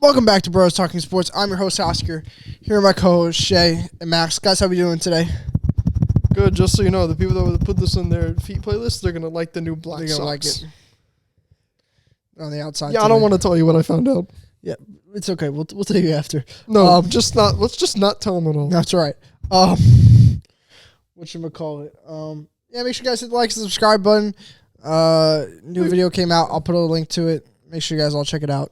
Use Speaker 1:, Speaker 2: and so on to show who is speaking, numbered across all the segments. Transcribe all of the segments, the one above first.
Speaker 1: Welcome back to Bros Talking Sports. I'm your host, Oscar. Here are my co-hosts, Shay and Max. Guys, how we doing today?
Speaker 2: Good. Just so you know, the people that would put this on their feet playlist, they're going to like the new black
Speaker 1: They're
Speaker 2: socks.
Speaker 1: going to like it. On the outside
Speaker 2: Yeah,
Speaker 1: today.
Speaker 2: I don't want to tell you what I found out.
Speaker 1: Yeah, it's okay. We'll tell you after.
Speaker 2: No, let's just not tell them at all.
Speaker 1: That's right. Whatchamacallit? Yeah, make sure you guys hit the like and subscribe button. New video came out. I'll put a link to it. Make sure you guys all check it out.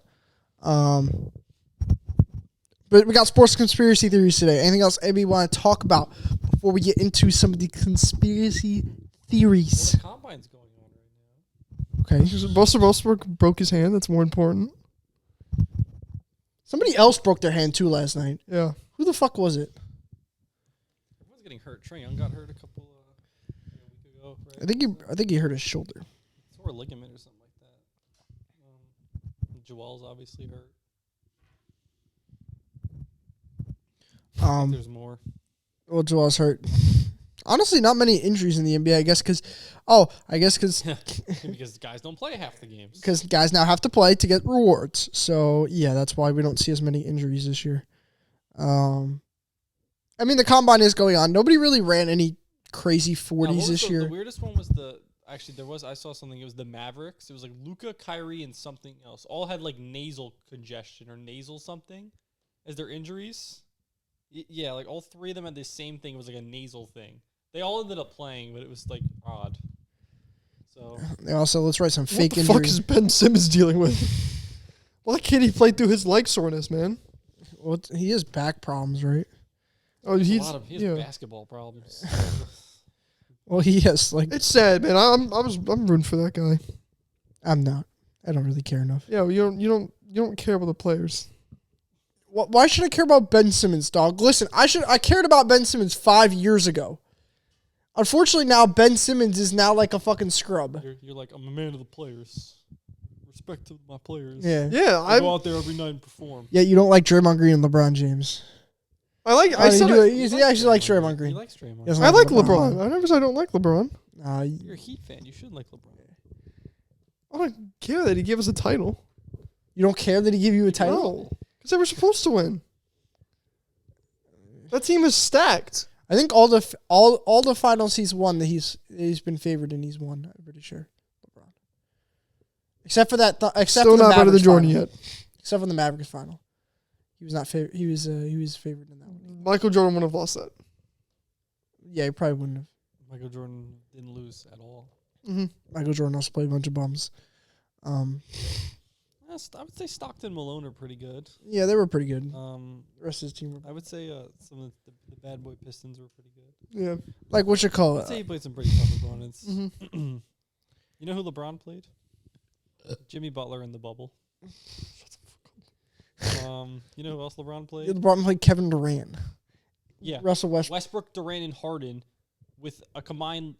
Speaker 1: But we got sports conspiracy theories today. Anything else anybody want to talk about before we get into some of the conspiracy theories?
Speaker 3: Well, the combine's going on right now.
Speaker 1: Okay.
Speaker 2: Russell Westbrook broke his hand. That's more important.
Speaker 1: Somebody else broke their hand too last night.
Speaker 2: Yeah.
Speaker 1: Who the fuck was it?
Speaker 3: Everyone's getting hurt. Trae Young got hurt a week ago. Right?
Speaker 1: I think he hurt his shoulder.
Speaker 3: Tore a ligament or something like that. Joel's obviously hurt. There's more.
Speaker 1: Well, Joel's hurt. Honestly, not many injuries in the NBA. I guess because
Speaker 3: because guys don't play half the games.
Speaker 1: Because guys now have to play to get rewards. So yeah, that's why we don't see as many injuries this year. I mean, the combine is going on. Nobody really ran any crazy 40s this year.
Speaker 3: The weirdest one was I saw something. It was the Mavericks. It was like Luka, Kyrie, and something else. All had like nasal congestion or nasal something as their injuries. Yeah, like all three of them had the same thing. It was like a nasal thing. They all ended up playing, but it was like odd. So
Speaker 1: They also let's write some fake
Speaker 2: What the fuck
Speaker 1: injuries.
Speaker 2: is Ben Simmons dealing with? Well, that kid, he played through his leg soreness, man.
Speaker 1: Well, he has back problems, right?
Speaker 2: Oh,
Speaker 3: he
Speaker 2: he's
Speaker 3: has basketball problems.
Speaker 1: Well, he has like.
Speaker 2: It's sad, man. I'm rooting for that guy.
Speaker 1: I'm not. I don't really care enough.
Speaker 2: Yeah, well, you don't care about the players.
Speaker 1: Why should I care about Ben Simmons, dog? Listen, I cared about Ben Simmons 5 years ago. Unfortunately, now Ben Simmons is now like a fucking scrub.
Speaker 3: You're like, I'm a man of the players. Respect to my players.
Speaker 1: Yeah.
Speaker 2: Yeah,
Speaker 3: I go out there every night and perform.
Speaker 1: Yeah, you don't like Draymond Green and LeBron James.
Speaker 2: I like.
Speaker 1: He actually likes Draymond
Speaker 3: He
Speaker 1: Green.
Speaker 3: likes Draymond.
Speaker 1: He doesn't
Speaker 2: I like LeBron. I never said I don't like LeBron.
Speaker 3: You're a Heat fan. You should like LeBron.
Speaker 2: I don't care that he gave us a title.
Speaker 1: You don't care that he gave you a title?
Speaker 2: No, because they were supposed to win. That team is stacked.
Speaker 1: I think all the finals he's won that he's been favored and he's won. I'm pretty sure. LeBron, except for that. Except
Speaker 2: Still
Speaker 1: for the
Speaker 2: not better than
Speaker 1: Mavericks
Speaker 2: Jordan
Speaker 1: final.
Speaker 2: yet.
Speaker 1: Except for the Mavericks final, he was not favored. He was favored in that one.
Speaker 2: Michael Jordan wouldn't have lost that.
Speaker 1: Yeah, he probably wouldn't have.
Speaker 3: Michael Jordan didn't lose at all.
Speaker 2: Mm-hmm.
Speaker 1: Michael Jordan also played a bunch of bums.
Speaker 3: I would say Stockton, Malone are pretty good.
Speaker 1: Yeah, they were pretty good.
Speaker 3: The
Speaker 1: rest of his team were
Speaker 3: I would say some of the bad boy Pistons were pretty good.
Speaker 2: Yeah.
Speaker 1: like what you call
Speaker 3: I'd say
Speaker 1: it.
Speaker 3: he played some pretty tough opponents.
Speaker 2: Mm-hmm.
Speaker 3: You know who LeBron played? Jimmy Butler in the bubble. You know who else LeBron played?
Speaker 1: LeBron played Kevin Durant.
Speaker 3: Yeah.
Speaker 1: Russell Westbrook.
Speaker 3: Westbrook, Durant, and Harden with a combined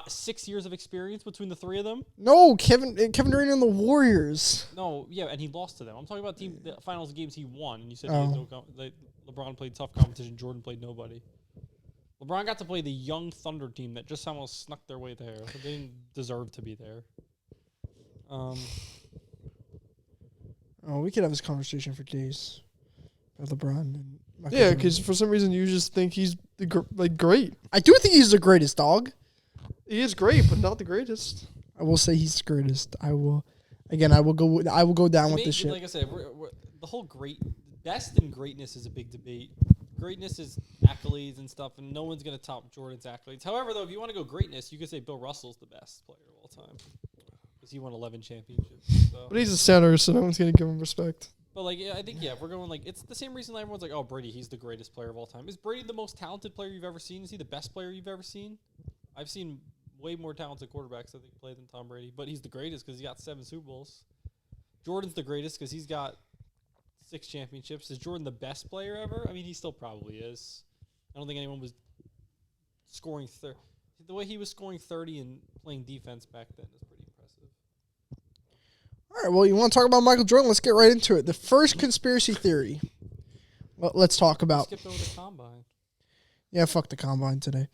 Speaker 3: 6 years of experience between the three of them.
Speaker 1: No, Kevin Durant and the Warriors.
Speaker 3: No, yeah, and he lost to them. I'm talking about the finals games he won, and you said LeBron played tough competition, Jordan played nobody. LeBron got to play the young Thunder team that just somehow snuck their way there. They didn't deserve to be there.
Speaker 1: We could have this conversation for days about LeBron and Michael
Speaker 2: Yeah,
Speaker 1: Jordan.
Speaker 2: because for some reason you just think he's great.
Speaker 1: I do think he's the greatest, dog.
Speaker 2: He is great, but not the greatest.
Speaker 1: I will say he's the greatest. I will go down with this shit.
Speaker 3: Like I said, the whole best and greatness is a big debate. Greatness is accolades and stuff, and no one's going to top Jordan's accolades. However, though, if you want to go greatness, you could say Bill Russell's the best player of all time because he won 11 championships. So.
Speaker 2: But he's a center, so no one's going to give him respect.
Speaker 3: But I think if we're going it's the same reason everyone's like, oh, Brady, he's the greatest player of all time. Is Brady the most talented player you've ever seen? Is he the best player you've ever seen? I've seen way more talented quarterbacks, I think, play than Tom Brady. But he's the greatest because he got 7 Super Bowls. Jordan's the greatest because he's got 6 championships. Is Jordan the best player ever? I mean, he still probably is. I don't think anyone was scoring the way he was scoring 30 and playing defense back then is pretty impressive.
Speaker 1: All right, well, you want to talk about Michael Jordan? Let's get right into it. The first conspiracy theory. Well, let's talk about.
Speaker 3: Skipped over the combine.
Speaker 1: Yeah, fuck the combine today.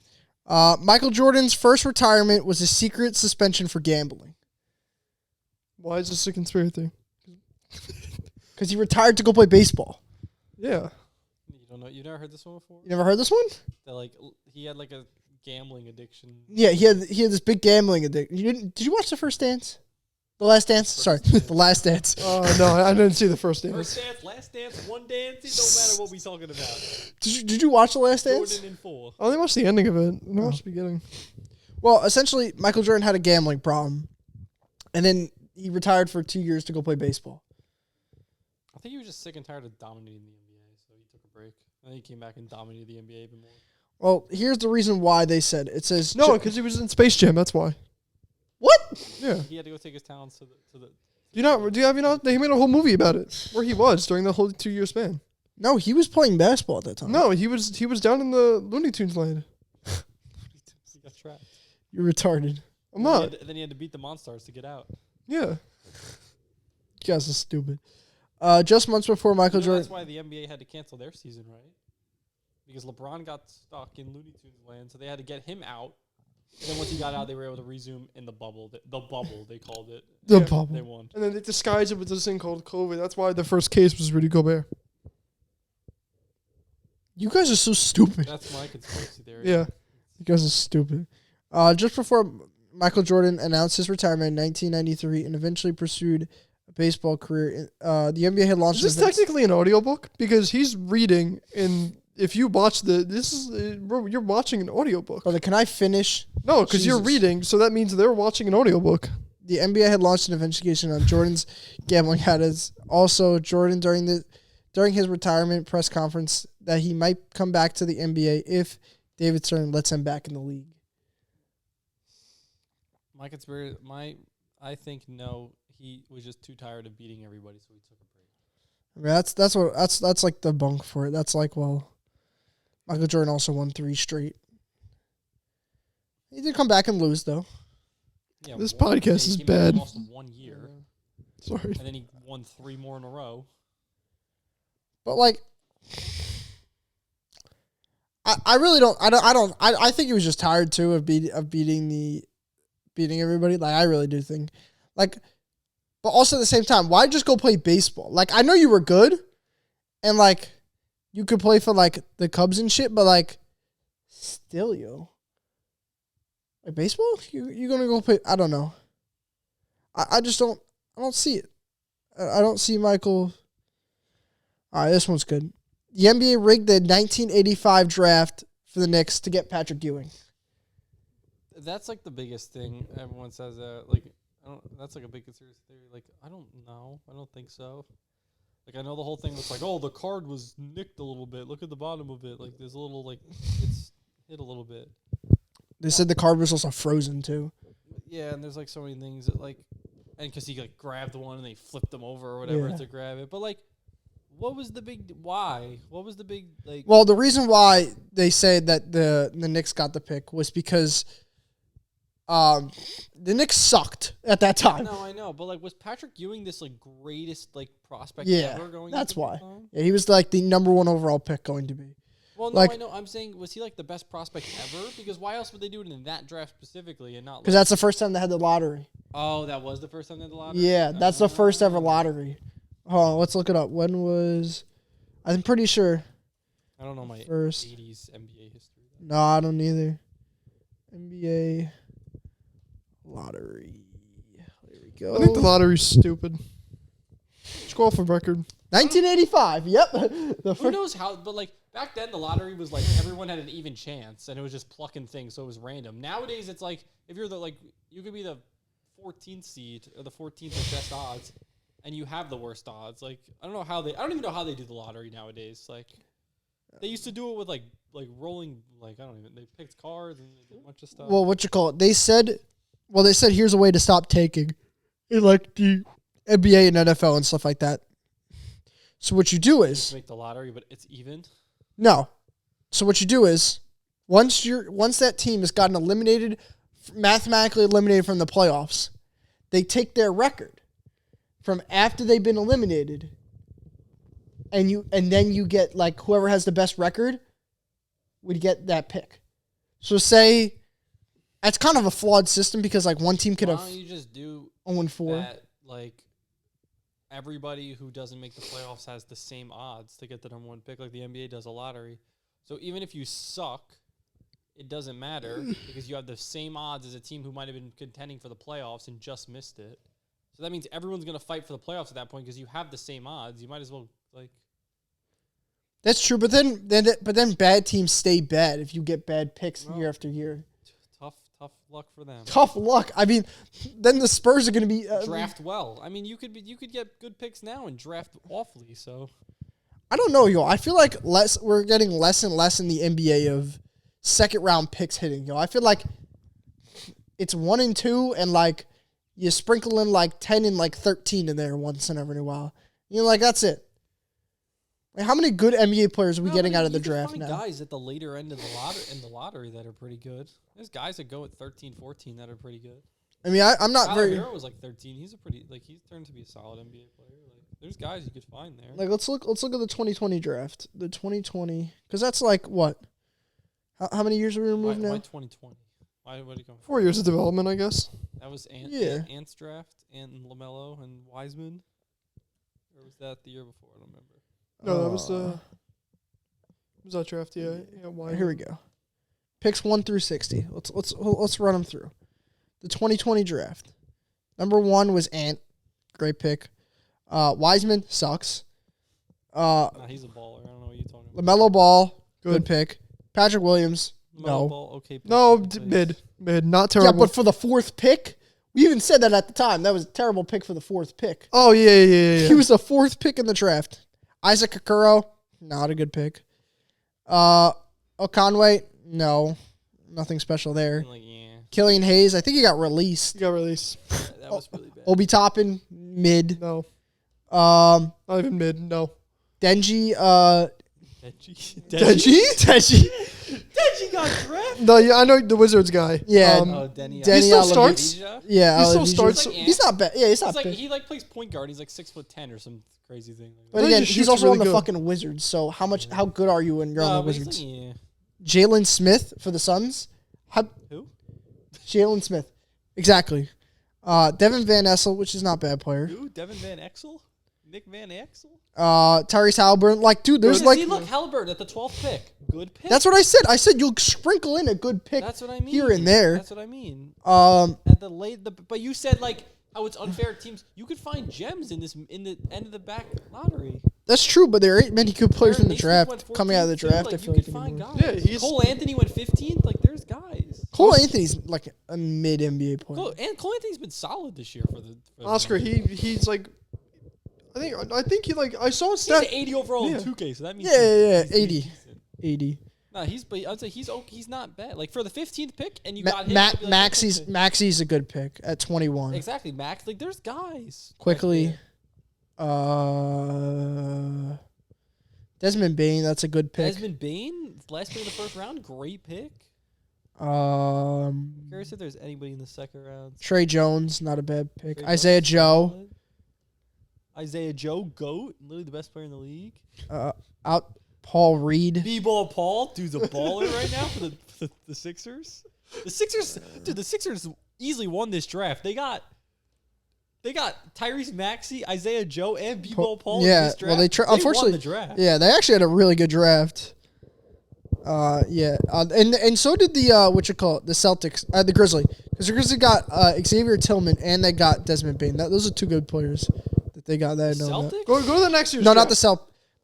Speaker 1: Michael Jordan's first retirement was a secret suspension for gambling.
Speaker 2: Why is this a conspiracy?
Speaker 1: because he retired to go play baseball.
Speaker 2: Yeah.
Speaker 3: You don't know? You never heard this one before?
Speaker 1: You never heard this one?
Speaker 3: That like he had like a gambling addiction.
Speaker 1: Yeah, he had this big gambling addiction. Did you watch The First Dance? The Last Dance? Sorry, The Last Dance.
Speaker 2: No, I didn't see the first dance.
Speaker 3: First dance, last dance, one dance. It don't matter what we talking about.
Speaker 1: Did you watch The Last Dance?
Speaker 3: Jordan in full.
Speaker 2: I only watched the ending of it. I didn't watch the beginning.
Speaker 1: Well, essentially, Michael Jordan had a gambling problem, and then he retired for 2 years to go play baseball.
Speaker 3: I think he was just sick and tired of dominating the NBA, so he took a break. And then he came back and dominated the NBA even more.
Speaker 1: Well, here's the reason why they said it says
Speaker 2: No, because he was in Space Jam. That's why.
Speaker 1: What?
Speaker 2: Yeah.
Speaker 3: He had to go take his talents to the.
Speaker 2: Do you have they made a whole movie about it where he was during the whole 2 year span.
Speaker 1: No, he was playing basketball at that time.
Speaker 2: No, he was down in the Looney Tunes land.
Speaker 3: He got trapped.
Speaker 1: You're retarded.
Speaker 2: I'm not.
Speaker 3: Then he had to beat the Monstars to get out.
Speaker 2: Yeah.
Speaker 1: You guys are stupid. Just months before Michael Jordan.
Speaker 3: That's why the NBA had to cancel their season, right? Because LeBron got stuck in Looney Tunes land, so they had to get him out. And then once he got out, they were able to resume in the bubble. The bubble, they called it.
Speaker 1: The
Speaker 2: Yeah.
Speaker 1: bubble.
Speaker 3: They won.
Speaker 2: And then they disguised it with this thing called COVID. That's why the first case was Rudy Gobert.
Speaker 1: You guys are so stupid.
Speaker 3: That's my conspiracy theory.
Speaker 2: Yeah.
Speaker 1: You guys are stupid. Just before Michael Jordan announced his retirement in 1993 and eventually pursued a baseball career, the NBA had launched.
Speaker 2: Is this technically an audiobook? Because he's reading, and if you watch you're watching an audiobook.
Speaker 1: Brother, can I finish?
Speaker 2: No, because you're
Speaker 1: Jesus.
Speaker 2: reading, so that means they're watching an audiobook.
Speaker 1: The NBA had launched an investigation on Jordan's gambling habits. Also, Jordan during his retirement press conference that he might come back to the NBA if David Stern lets him back in the league.
Speaker 3: My conspiracy, I think no, he was just too tired of beating everybody, so he took a break.
Speaker 1: I mean, that's like the bunk for it. That's like, well, Michael Jordan also won 3 straight. He did come back and lose though.
Speaker 3: Yeah,
Speaker 2: This
Speaker 3: one-
Speaker 2: podcast
Speaker 3: he
Speaker 2: is
Speaker 3: came back and
Speaker 2: bad.
Speaker 3: Lost 1 year,
Speaker 2: Sorry.
Speaker 3: and then he won 3 more in a row.
Speaker 1: But like, I really don't. I think he was just tired too of beating everybody. Like I really do think, like, but also at the same time, why just go play baseball? Like I know you were good, and like you could play for like the Cubs and shit, but like still, like baseball, you gonna go play? I don't know. I just don't. I don't see it. I don't see Michael. All right, this one's good. The NBA rigged the 1985 draft for the Knicks to get Patrick Ewing.
Speaker 3: That's like the biggest thing. Everyone says that. Like, that's like a big conspiracy theory. Like, I don't know. I don't think so. Like, I know the whole thing was like, oh, the card was nicked a little bit. Look at the bottom of it. Like, there's a little, like, it's hit a little bit.
Speaker 1: They said the card was also frozen too.
Speaker 3: Yeah, and there's like so many things that like, and because he like grabbed one and they flipped them over or whatever
Speaker 1: Yeah.
Speaker 3: to grab it. But like, what was the big why? What was the big like?
Speaker 1: Well, the reason why they say that the Knicks got the pick was because the Knicks sucked at that time.
Speaker 3: No, I know, but like, was Patrick Ewing this like greatest like prospect
Speaker 1: Yeah,
Speaker 3: ever going?
Speaker 1: that's
Speaker 3: into
Speaker 1: why.
Speaker 3: the time?
Speaker 1: Yeah, he was like the number 1 overall pick going to be.
Speaker 3: Well, no,
Speaker 1: Like-
Speaker 3: I know. I'm saying, was he like the best prospect ever? Because why else would they do it in that draft specifically and not?
Speaker 1: Because
Speaker 3: Like,
Speaker 1: that's the first time they had the lottery.
Speaker 3: oh, that was the first time they had the lottery.
Speaker 1: Yeah, that's the first ever lottery. Oh, let's look it up. When was? I'm pretty sure.
Speaker 3: I don't know my
Speaker 1: First.
Speaker 3: 80s NBA history.
Speaker 1: No, I don't either. NBA lottery. There we go.
Speaker 2: I think the lottery's stupid. Just go off a record.
Speaker 1: 1985. Yep. The
Speaker 3: Who
Speaker 1: first.
Speaker 3: knows how? But like back then, the lottery was like everyone had an even chance, and it was just plucking things, so it was random. Nowadays, it's like if you're you could be the 14th seed or the 14th with best odds, and you have the worst odds. Like I don't even know how they do the lottery nowadays. Like they used to do it with like rolling. Like they picked cards and they did a bunch of stuff.
Speaker 1: Well, what you call it? They said here's a way to stop taking in like the NBA and NFL and stuff like that. So what you do
Speaker 3: You
Speaker 1: is
Speaker 3: make the lottery, but it's even.
Speaker 1: no. So what you do is once that team has gotten mathematically eliminated from the playoffs, they take their record from after they've been eliminated, and then you get like whoever has the best record would get that pick. So say it's kind of a flawed system because like one team could
Speaker 3: Why
Speaker 1: have
Speaker 3: don't you just do
Speaker 1: 0-4.
Speaker 3: that? Like everybody who doesn't make the playoffs has the same odds to get the number 1 pick, like the NBA does a lottery. So even if you suck, it doesn't matter because you have the same odds as a team who might have been contending for the playoffs and just missed it. So that means everyone's going to fight for the playoffs at that point because you have the same odds. You might as well, like...
Speaker 1: That's true, but then bad teams stay bad if you get bad picks year after year.
Speaker 3: Tough luck for them.
Speaker 1: Tough luck. I mean, then the Spurs are going to be...
Speaker 3: draft well. I mean, you could get good picks now and draft awfully, so...
Speaker 1: I don't know, yo. I feel like we're getting less and less in the NBA of second-round picks hitting, yo. I feel like it's 1 and 2, and, like, you sprinkle in, like, 10 and, like, 13 in there once in every while. You know, like, that's it. Like, how many good NBA players are we getting out of the draft now?
Speaker 3: Guys at the later end of the lottery that are pretty good. There's guys that go at 13, 14 that are pretty good.
Speaker 1: I mean, I'm not
Speaker 3: Tyler
Speaker 1: very...
Speaker 3: Hero was like 13. He's he's turned to be a solid NBA player. Like, there's guys you could find there.
Speaker 1: Like, let's look at the 2020 draft. The 2020, because that's like what? How many years are we removed now?
Speaker 3: Why 2020? Why did he come?
Speaker 2: 4 years of development, I guess.
Speaker 3: That was Ant's draft, Ant and LaMelo and Wiseman, or was that the year before? I don't remember.
Speaker 2: No, that was that draft. Yeah, why?
Speaker 1: Here we go. Picks 1 through 60. Let's run them through. The 2020 draft. Number 1 was Ant, great pick. Wiseman sucks.
Speaker 3: Nah, he's a baller. I don't know what you're talking about.
Speaker 1: LaMelo Ball, good pick. Patrick Williams,
Speaker 3: LaMelo Ball, okay. Pick,
Speaker 2: No, mid, not terrible.
Speaker 1: Yeah, but for the 4th pick, we even said that at the time. That was a terrible pick for the 4th pick.
Speaker 2: Oh yeah.
Speaker 1: He was the 4th pick in the draft. Isaac Okoro, not a good pick. O'Conway, no, nothing special there.
Speaker 3: Like, yeah.
Speaker 1: Killian Hayes, I think he got released.
Speaker 2: He got released.
Speaker 3: That was really bad.
Speaker 1: Obi Toppin, mid.
Speaker 2: No,
Speaker 1: Not
Speaker 2: even mid. No.
Speaker 1: Denji,
Speaker 3: Deji got drafted.
Speaker 2: No, yeah, I know the Wizards guy.
Speaker 1: Yeah.
Speaker 3: Denny.
Speaker 2: He still starts.
Speaker 1: Yeah,
Speaker 2: He still
Speaker 1: Alavedija.
Speaker 2: starts.
Speaker 3: Like,
Speaker 1: He's not bad. Yeah, he's not
Speaker 3: He's like
Speaker 1: bad.
Speaker 3: he like plays point guard. He's like 6'10" or some crazy thing. Like
Speaker 1: But
Speaker 2: I think
Speaker 1: again,
Speaker 2: he
Speaker 1: he's
Speaker 2: shoots
Speaker 1: also
Speaker 2: really
Speaker 1: on the
Speaker 2: good.
Speaker 1: fucking Wizards. So how good are you when you're on the
Speaker 3: but he's
Speaker 1: Wizards?
Speaker 3: like, yeah.
Speaker 1: Jalen Smith for the Suns.
Speaker 3: Who?
Speaker 1: Jalen Smith, exactly. Devin Van Essel, which is not a bad player.
Speaker 3: Who? Devin Van Exel? Nick Van Exel?
Speaker 1: Tyrese Halliburton. Like, dude, there's like...
Speaker 3: See, look, Halliburton at the 12th pick. Good pick.
Speaker 1: That's what I said. I said you'll sprinkle in a good pick.
Speaker 3: That's what I mean.
Speaker 1: Here and there.
Speaker 3: That's what I mean.
Speaker 1: At
Speaker 3: But you said like how it's unfair to teams. You could find gems in the end of the back lottery.
Speaker 1: That's true, but there ain't many good players in the
Speaker 3: Aaron Nesmith
Speaker 1: draft
Speaker 3: went
Speaker 1: coming out of the
Speaker 3: 14th too,
Speaker 1: draft.
Speaker 3: like,
Speaker 1: I feel
Speaker 3: you
Speaker 1: like
Speaker 3: could find
Speaker 1: anymore.
Speaker 3: guys.
Speaker 2: Yeah,
Speaker 3: Cole Anthony went 15th. Like there's guys.
Speaker 1: Cole Anthony's like a mid NBA player.
Speaker 3: Cole Anthony's been solid this year for the
Speaker 2: Oscar, he's like, I think he like I saw a
Speaker 3: He's
Speaker 2: stat.
Speaker 3: an 80 overall
Speaker 2: Yeah.
Speaker 3: in 2K, so that means
Speaker 1: Yeah,
Speaker 3: he's
Speaker 1: 80.
Speaker 3: decent.
Speaker 1: 80.
Speaker 3: Nah, I'd say he's not bad. Like for the 15th pick, and you
Speaker 1: Ma-
Speaker 3: got him.
Speaker 1: Ma-
Speaker 3: I'd be like, okay.
Speaker 1: Maxey's a good pick at 21.
Speaker 3: Exactly, Max. Like there's guys.
Speaker 1: Quickly, Desmond Bain, that's a good pick.
Speaker 3: Desmond Bain, last pick of the first round, great pick. Curious if there's anybody in the second round.
Speaker 1: Trey Jones, not a bad pick.
Speaker 3: Trey
Speaker 1: Isaiah
Speaker 3: Jones,
Speaker 1: Joe,
Speaker 3: solid. Isaiah Joe, GOAT, literally the best player in the league.
Speaker 1: out Paul Reed.
Speaker 3: B-ball Paul, dude's a baller right now for the Sixers. The Sixers easily won this draft. They got Tyrese Maxey, Isaiah Joe, and B-ball Paul. In
Speaker 1: Yeah,
Speaker 3: this draft.
Speaker 1: well, unfortunately,
Speaker 3: won the draft.
Speaker 1: yeah, they actually had a really good draft. And so did the the Celtics, the Grizzlies, because the Grizzlies got Xavier Tillman and they got Desmond Bain. Those are two good players that they got. That I know.
Speaker 3: Celtics?
Speaker 2: Go to the next year's
Speaker 1: No,
Speaker 2: draft.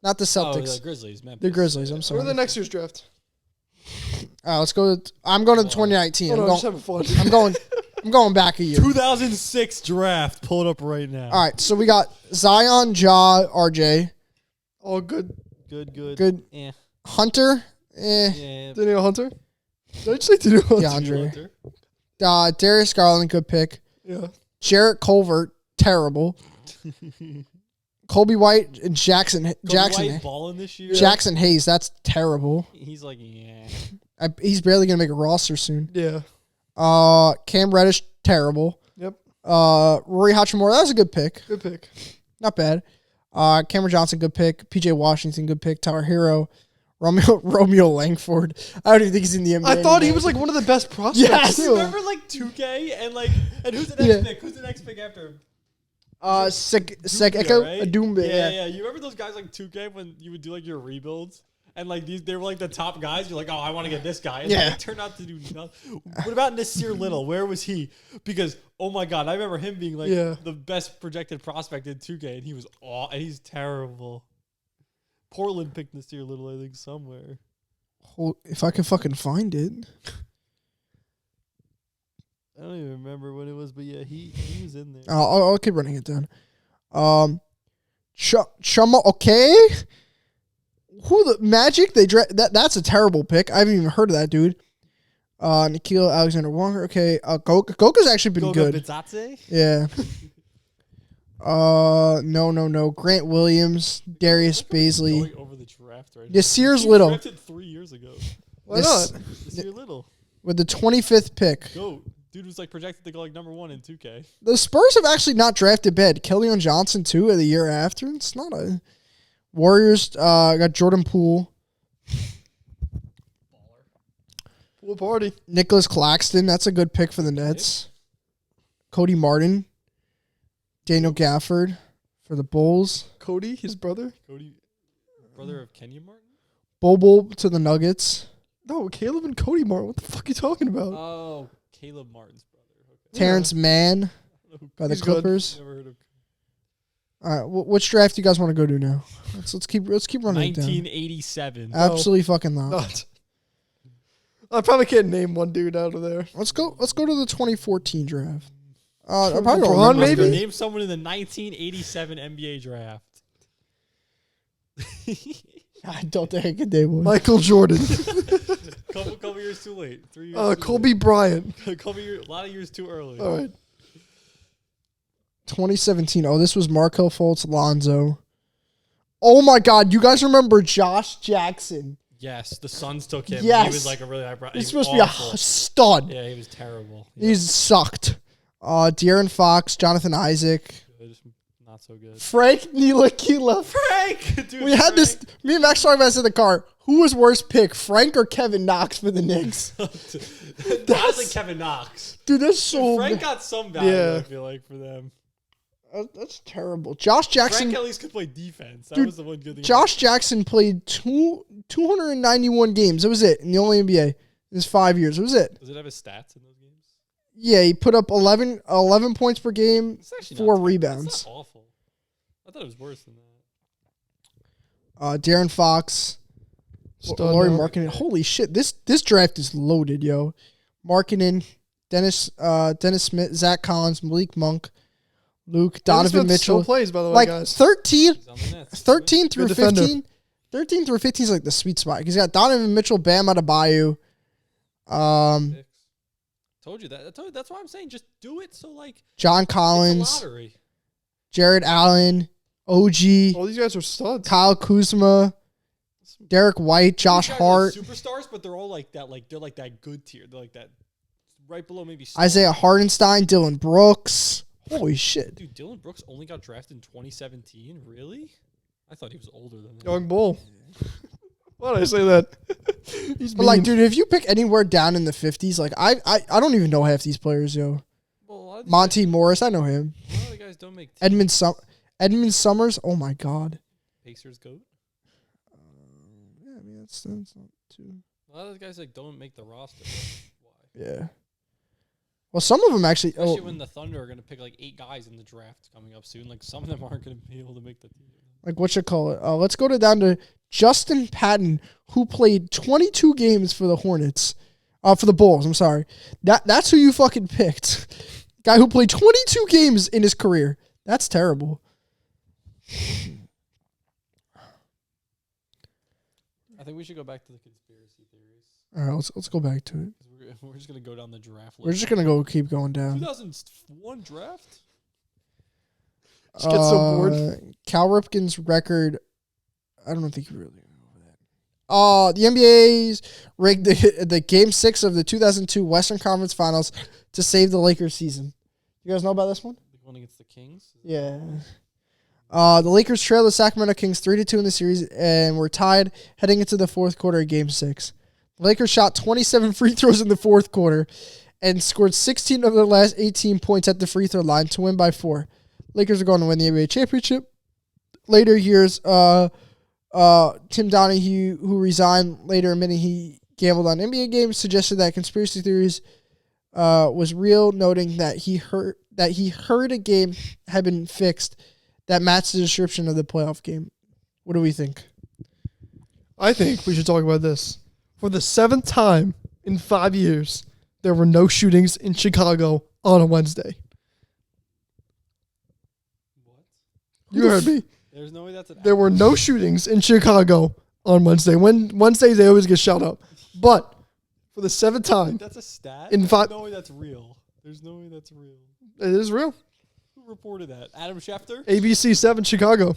Speaker 1: not the
Speaker 3: Oh,
Speaker 1: Celtics.
Speaker 3: the Grizzlies, Memphis.
Speaker 1: The Grizzlies. I'm
Speaker 2: Go
Speaker 1: sorry.
Speaker 2: to the next year's draft.
Speaker 1: Let's go. I'm going to 2019.
Speaker 2: Oh, no,
Speaker 1: I'm,
Speaker 2: I'm just having fun.
Speaker 1: I'm going back a year.
Speaker 3: 2006 draft. Pull it up right now.
Speaker 1: All right, so we got Zion, Ja, RJ,
Speaker 2: Oh, good.
Speaker 1: good.
Speaker 3: Yeah.
Speaker 1: Hunter,
Speaker 3: Yeah.
Speaker 2: Daniel Hunter. Did I just say Daniel Hunter?
Speaker 1: DeAndre. Darius Garland, good pick.
Speaker 2: Yeah.
Speaker 1: Jarrett Culvert, terrible. Colby White and Jackson
Speaker 3: White balling this year.
Speaker 1: Jackson Hayes, that's terrible.
Speaker 3: He's like, yeah.
Speaker 1: He's barely gonna make a roster soon.
Speaker 2: Yeah.
Speaker 1: Cam Reddish, terrible.
Speaker 2: Yep.
Speaker 1: Rory Hachimura, that was a good pick.
Speaker 2: Good pick.
Speaker 1: Not bad. Cameron Johnson, good pick. PJ Washington, good pick. Tyler Hero. Romeo Langford. I don't even think he's in the NBA.
Speaker 2: I thought he
Speaker 1: anymore.
Speaker 2: was like one of the best prospects.
Speaker 1: Yes.
Speaker 2: too.
Speaker 3: Remember like 2K and who's the next pick? Who's the next pick after him?
Speaker 1: Echo
Speaker 3: right?
Speaker 1: Adumbe.
Speaker 3: Yeah. You remember those guys like 2K when you would do like your rebuilds? And like they were like the top guys. You're like, oh, I want to get this guy. And they turned out to do nothing. What about Nasir Little? Where was he? Because oh my god, I remember him being like the best projected prospect in 2K, and he was and he's terrible. Portland picked Nasir Little, I think, somewhere.
Speaker 1: If I can fucking find it.
Speaker 3: I don't even remember when it was, but yeah, he was in there.
Speaker 1: I'll keep running it down. Chuma, okay. Who the Magic? That's a terrible pick. I haven't even heard of that dude. Nikhil Alexander-Walker. Okay. Goka's actually been good.
Speaker 3: Bitadze?
Speaker 1: Yeah. No. Grant Williams, Darius Baisley.
Speaker 3: Going over the draft right
Speaker 1: Nasir's
Speaker 3: now.
Speaker 1: Little.
Speaker 3: Drafted 3 years ago.
Speaker 2: Why not?
Speaker 3: Nasir Little.
Speaker 1: With the 25th pick.
Speaker 3: Go. Dude was like projected to go like number 1 in 2K.
Speaker 1: The Spurs have actually not drafted bad. Kellyon Johnson too the year after. It's not a Warriors got Jordan Poole.
Speaker 2: Pool party.
Speaker 1: Nicholas Claxton, that's a good pick for the Nets. Cody Martin. Daniel Gafford for the Bulls.
Speaker 2: Cody, his brother.
Speaker 3: Cody, brother of Kenya Martin?
Speaker 1: Bobo to the Nuggets.
Speaker 2: No, Caleb and Cody Martin. What the fuck are you talking about?
Speaker 3: Oh, Caleb Martin's brother. Okay.
Speaker 1: Terrence Mann by the
Speaker 2: He's good.
Speaker 1: Clippers.
Speaker 3: Never heard of.
Speaker 1: All right, which draft do you guys want to go to now? Let's keep running it down.
Speaker 3: 1987.
Speaker 1: Absolutely fucking not.
Speaker 2: Not. I probably can't name one dude out of there.
Speaker 1: Let's go to the 2014 draft. I probably
Speaker 2: LeBron,
Speaker 1: don't remember
Speaker 2: maybe?
Speaker 1: this.
Speaker 3: Name someone in the 1987 NBA draft.
Speaker 1: I don't think I could name one.
Speaker 2: Michael Jordan.
Speaker 3: couple years too late. 3 years.
Speaker 2: Kobe Bryant.
Speaker 3: A lot of years too early.
Speaker 2: All right.
Speaker 1: 2017. Oh, this was Markel Fultz, Lonzo. Oh my God, you guys remember Josh Jackson?
Speaker 3: Yes, the Suns took him.
Speaker 1: Yes.
Speaker 3: He was like a really high.
Speaker 1: He's supposed to be a stud.
Speaker 3: Yeah, he was terrible.
Speaker 1: He's sucked. De'Aaron Fox, Jonathan Isaac,
Speaker 3: Just not so good.
Speaker 1: Frank Ntilikina.
Speaker 3: Frank, dude.
Speaker 1: We had this. Me and Max talking about this in the car. Who was worse pick, Frank or Kevin Knox for the Knicks?
Speaker 3: Honestly, Kevin Knox.
Speaker 1: Dude, that's so.
Speaker 3: Frank got some value.
Speaker 2: Yeah.
Speaker 3: I feel like for them.
Speaker 1: That's terrible. Josh Jackson.
Speaker 3: Frank at least could play defense. That
Speaker 1: Dude,
Speaker 3: was the one good thing.
Speaker 1: Josh Jackson played 291 games. That was it in the only NBA. In his 5 years. That was it.
Speaker 3: Does it have his stats in those games?
Speaker 1: Yeah, he put up 11 points per game,
Speaker 3: It's actually
Speaker 1: 4
Speaker 3: not terrible.
Speaker 1: rebounds.
Speaker 3: It's not awful. I thought it was worse than that.
Speaker 1: Darren Fox,
Speaker 2: Stud
Speaker 1: Laurie
Speaker 2: now.
Speaker 1: Markkinen. Holy shit, this draft is loaded, yo. Markkinen, Dennis Smith, Zach Collins, Malik Monk, Luke, Donovan
Speaker 2: Smith
Speaker 1: Mitchell.
Speaker 2: still plays, by the way,
Speaker 1: Like
Speaker 2: guys.
Speaker 1: 13
Speaker 3: He's on the Nets.
Speaker 1: 13 through
Speaker 2: Good defender.
Speaker 1: 15. 13 through 15 is like the sweet spot. He's got Donovan Mitchell, Bam Adebayo.
Speaker 3: Picks. Told you that. That's why I'm saying just do it. So like
Speaker 1: John
Speaker 3: it's a
Speaker 1: Collins,
Speaker 3: lottery.
Speaker 1: Jared Allen, OG,
Speaker 2: All these guys are studs.
Speaker 1: Kyle Kuzma, Derek White, Josh
Speaker 3: These guys are
Speaker 1: Hart,
Speaker 3: superstars, but they're all like that. Like they're like that good tier. They're like that right below maybe
Speaker 1: Isaiah Hardenstein, Dylan Brooks. Holy shit.
Speaker 3: Dude, Dylan Brooks only got drafted in 2017. Really? I thought he was older than that.
Speaker 2: Young Bull. Why did I say that? He's
Speaker 1: But like,
Speaker 2: mean.
Speaker 1: dude, if you pick anywhere down in the 50s, like I don't even know half these players, yo.
Speaker 3: Well, a lot of these
Speaker 1: Monty Morris, I know him.
Speaker 3: guys, a lot of the guys don't make teams.
Speaker 1: Edmund Summers, oh my God.
Speaker 3: Pacers goat.
Speaker 1: Yeah, I mean that's not too.
Speaker 3: A lot of those guys like don't make the roster. Why?
Speaker 1: Yeah. Well, some of them actually.
Speaker 3: Especially when the Thunder are going to pick like 8 guys in the draft coming up soon. Like some of them aren't going to be able to make the team.
Speaker 1: Like what you call it? Let's go down to Justin Patton, who played 22 games for the Hornets, for the Bulls. I'm sorry. That's who you fucking picked. Guy who played 22 games in his career. That's terrible.
Speaker 3: I think we should go back to the conspiracy theories.
Speaker 1: All right, let's go back to it.
Speaker 3: 'Cause we're just going to go down the draft list.
Speaker 1: We're just gonna keep going down.
Speaker 3: 2001 draft?
Speaker 2: Just get so bored.
Speaker 1: Cal Ripken's record. I don't think you really know that. The NBA's rigged the Game 6 of the 2002 Western Conference Finals to save the Lakers season. You guys know about this one?
Speaker 3: The one against the Kings?
Speaker 1: Yeah. The Lakers trailed the Sacramento Kings 3-2 in the series and were tied heading into the fourth quarter of Game 6. The Lakers shot 27 free throws in the fourth quarter and scored 16 of their last 18 points at the free throw line to win by 4. Lakers are going to win the NBA championship. Later years, Tim Donahue, who resigned later, admitting he gambled on NBA games, suggested that conspiracy theories was real, noting that he heard a game had been fixed that matched the description of the playoff game. What do we think?
Speaker 2: I think we should talk about this. For the 7th time in 5 years, there were no shootings in Chicago on a Wednesday.
Speaker 3: What?
Speaker 2: You heard me.
Speaker 3: There's no way that's an
Speaker 2: There were no shootings in Chicago on Wednesday. Wednesdays, they always get shot up. But for the 7th time,
Speaker 3: That's a stat?
Speaker 2: In
Speaker 3: There's no way that's real. There's no way that's real.
Speaker 2: it is real.
Speaker 3: Who reported that? Adam Schefter?
Speaker 2: ABC 7 Chicago.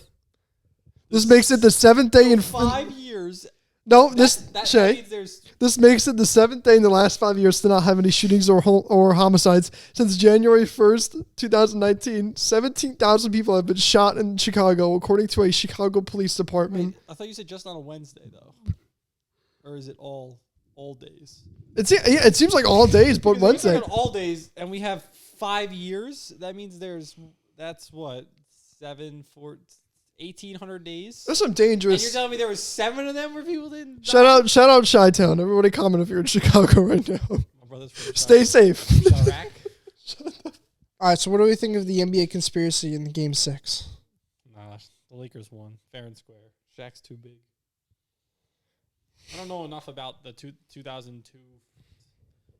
Speaker 2: This makes it the 7th day in
Speaker 3: 5 years.
Speaker 2: No,
Speaker 3: That
Speaker 2: Shay.
Speaker 3: means there's
Speaker 2: This makes it the 7th day in the last 5 years to not have any shootings or homicides. Since January 1st, 2019, 17,000 people have been shot in Chicago, according to a Chicago Police Department.
Speaker 3: Wait, I thought you said just on a Wednesday though. Or is it all days?
Speaker 2: It seems like all days, but
Speaker 3: Because if you're
Speaker 2: Wednesday.
Speaker 3: talking all days, and we have 5 years. That means that's what 1,800 days.
Speaker 2: There's some
Speaker 3: And you're
Speaker 2: dangerous.
Speaker 3: telling me there was 7 of them where people didn't.
Speaker 2: Shout out Chi-Town. Everybody comment if you're in Chicago right now.
Speaker 3: My brother's from
Speaker 2: Stay safe.
Speaker 3: Iraq.
Speaker 1: All right, so what do we think of the NBA conspiracy in Game 6?
Speaker 3: Nah, the Lakers won fair and square. Shaq's too big. I don't know enough about the 2002.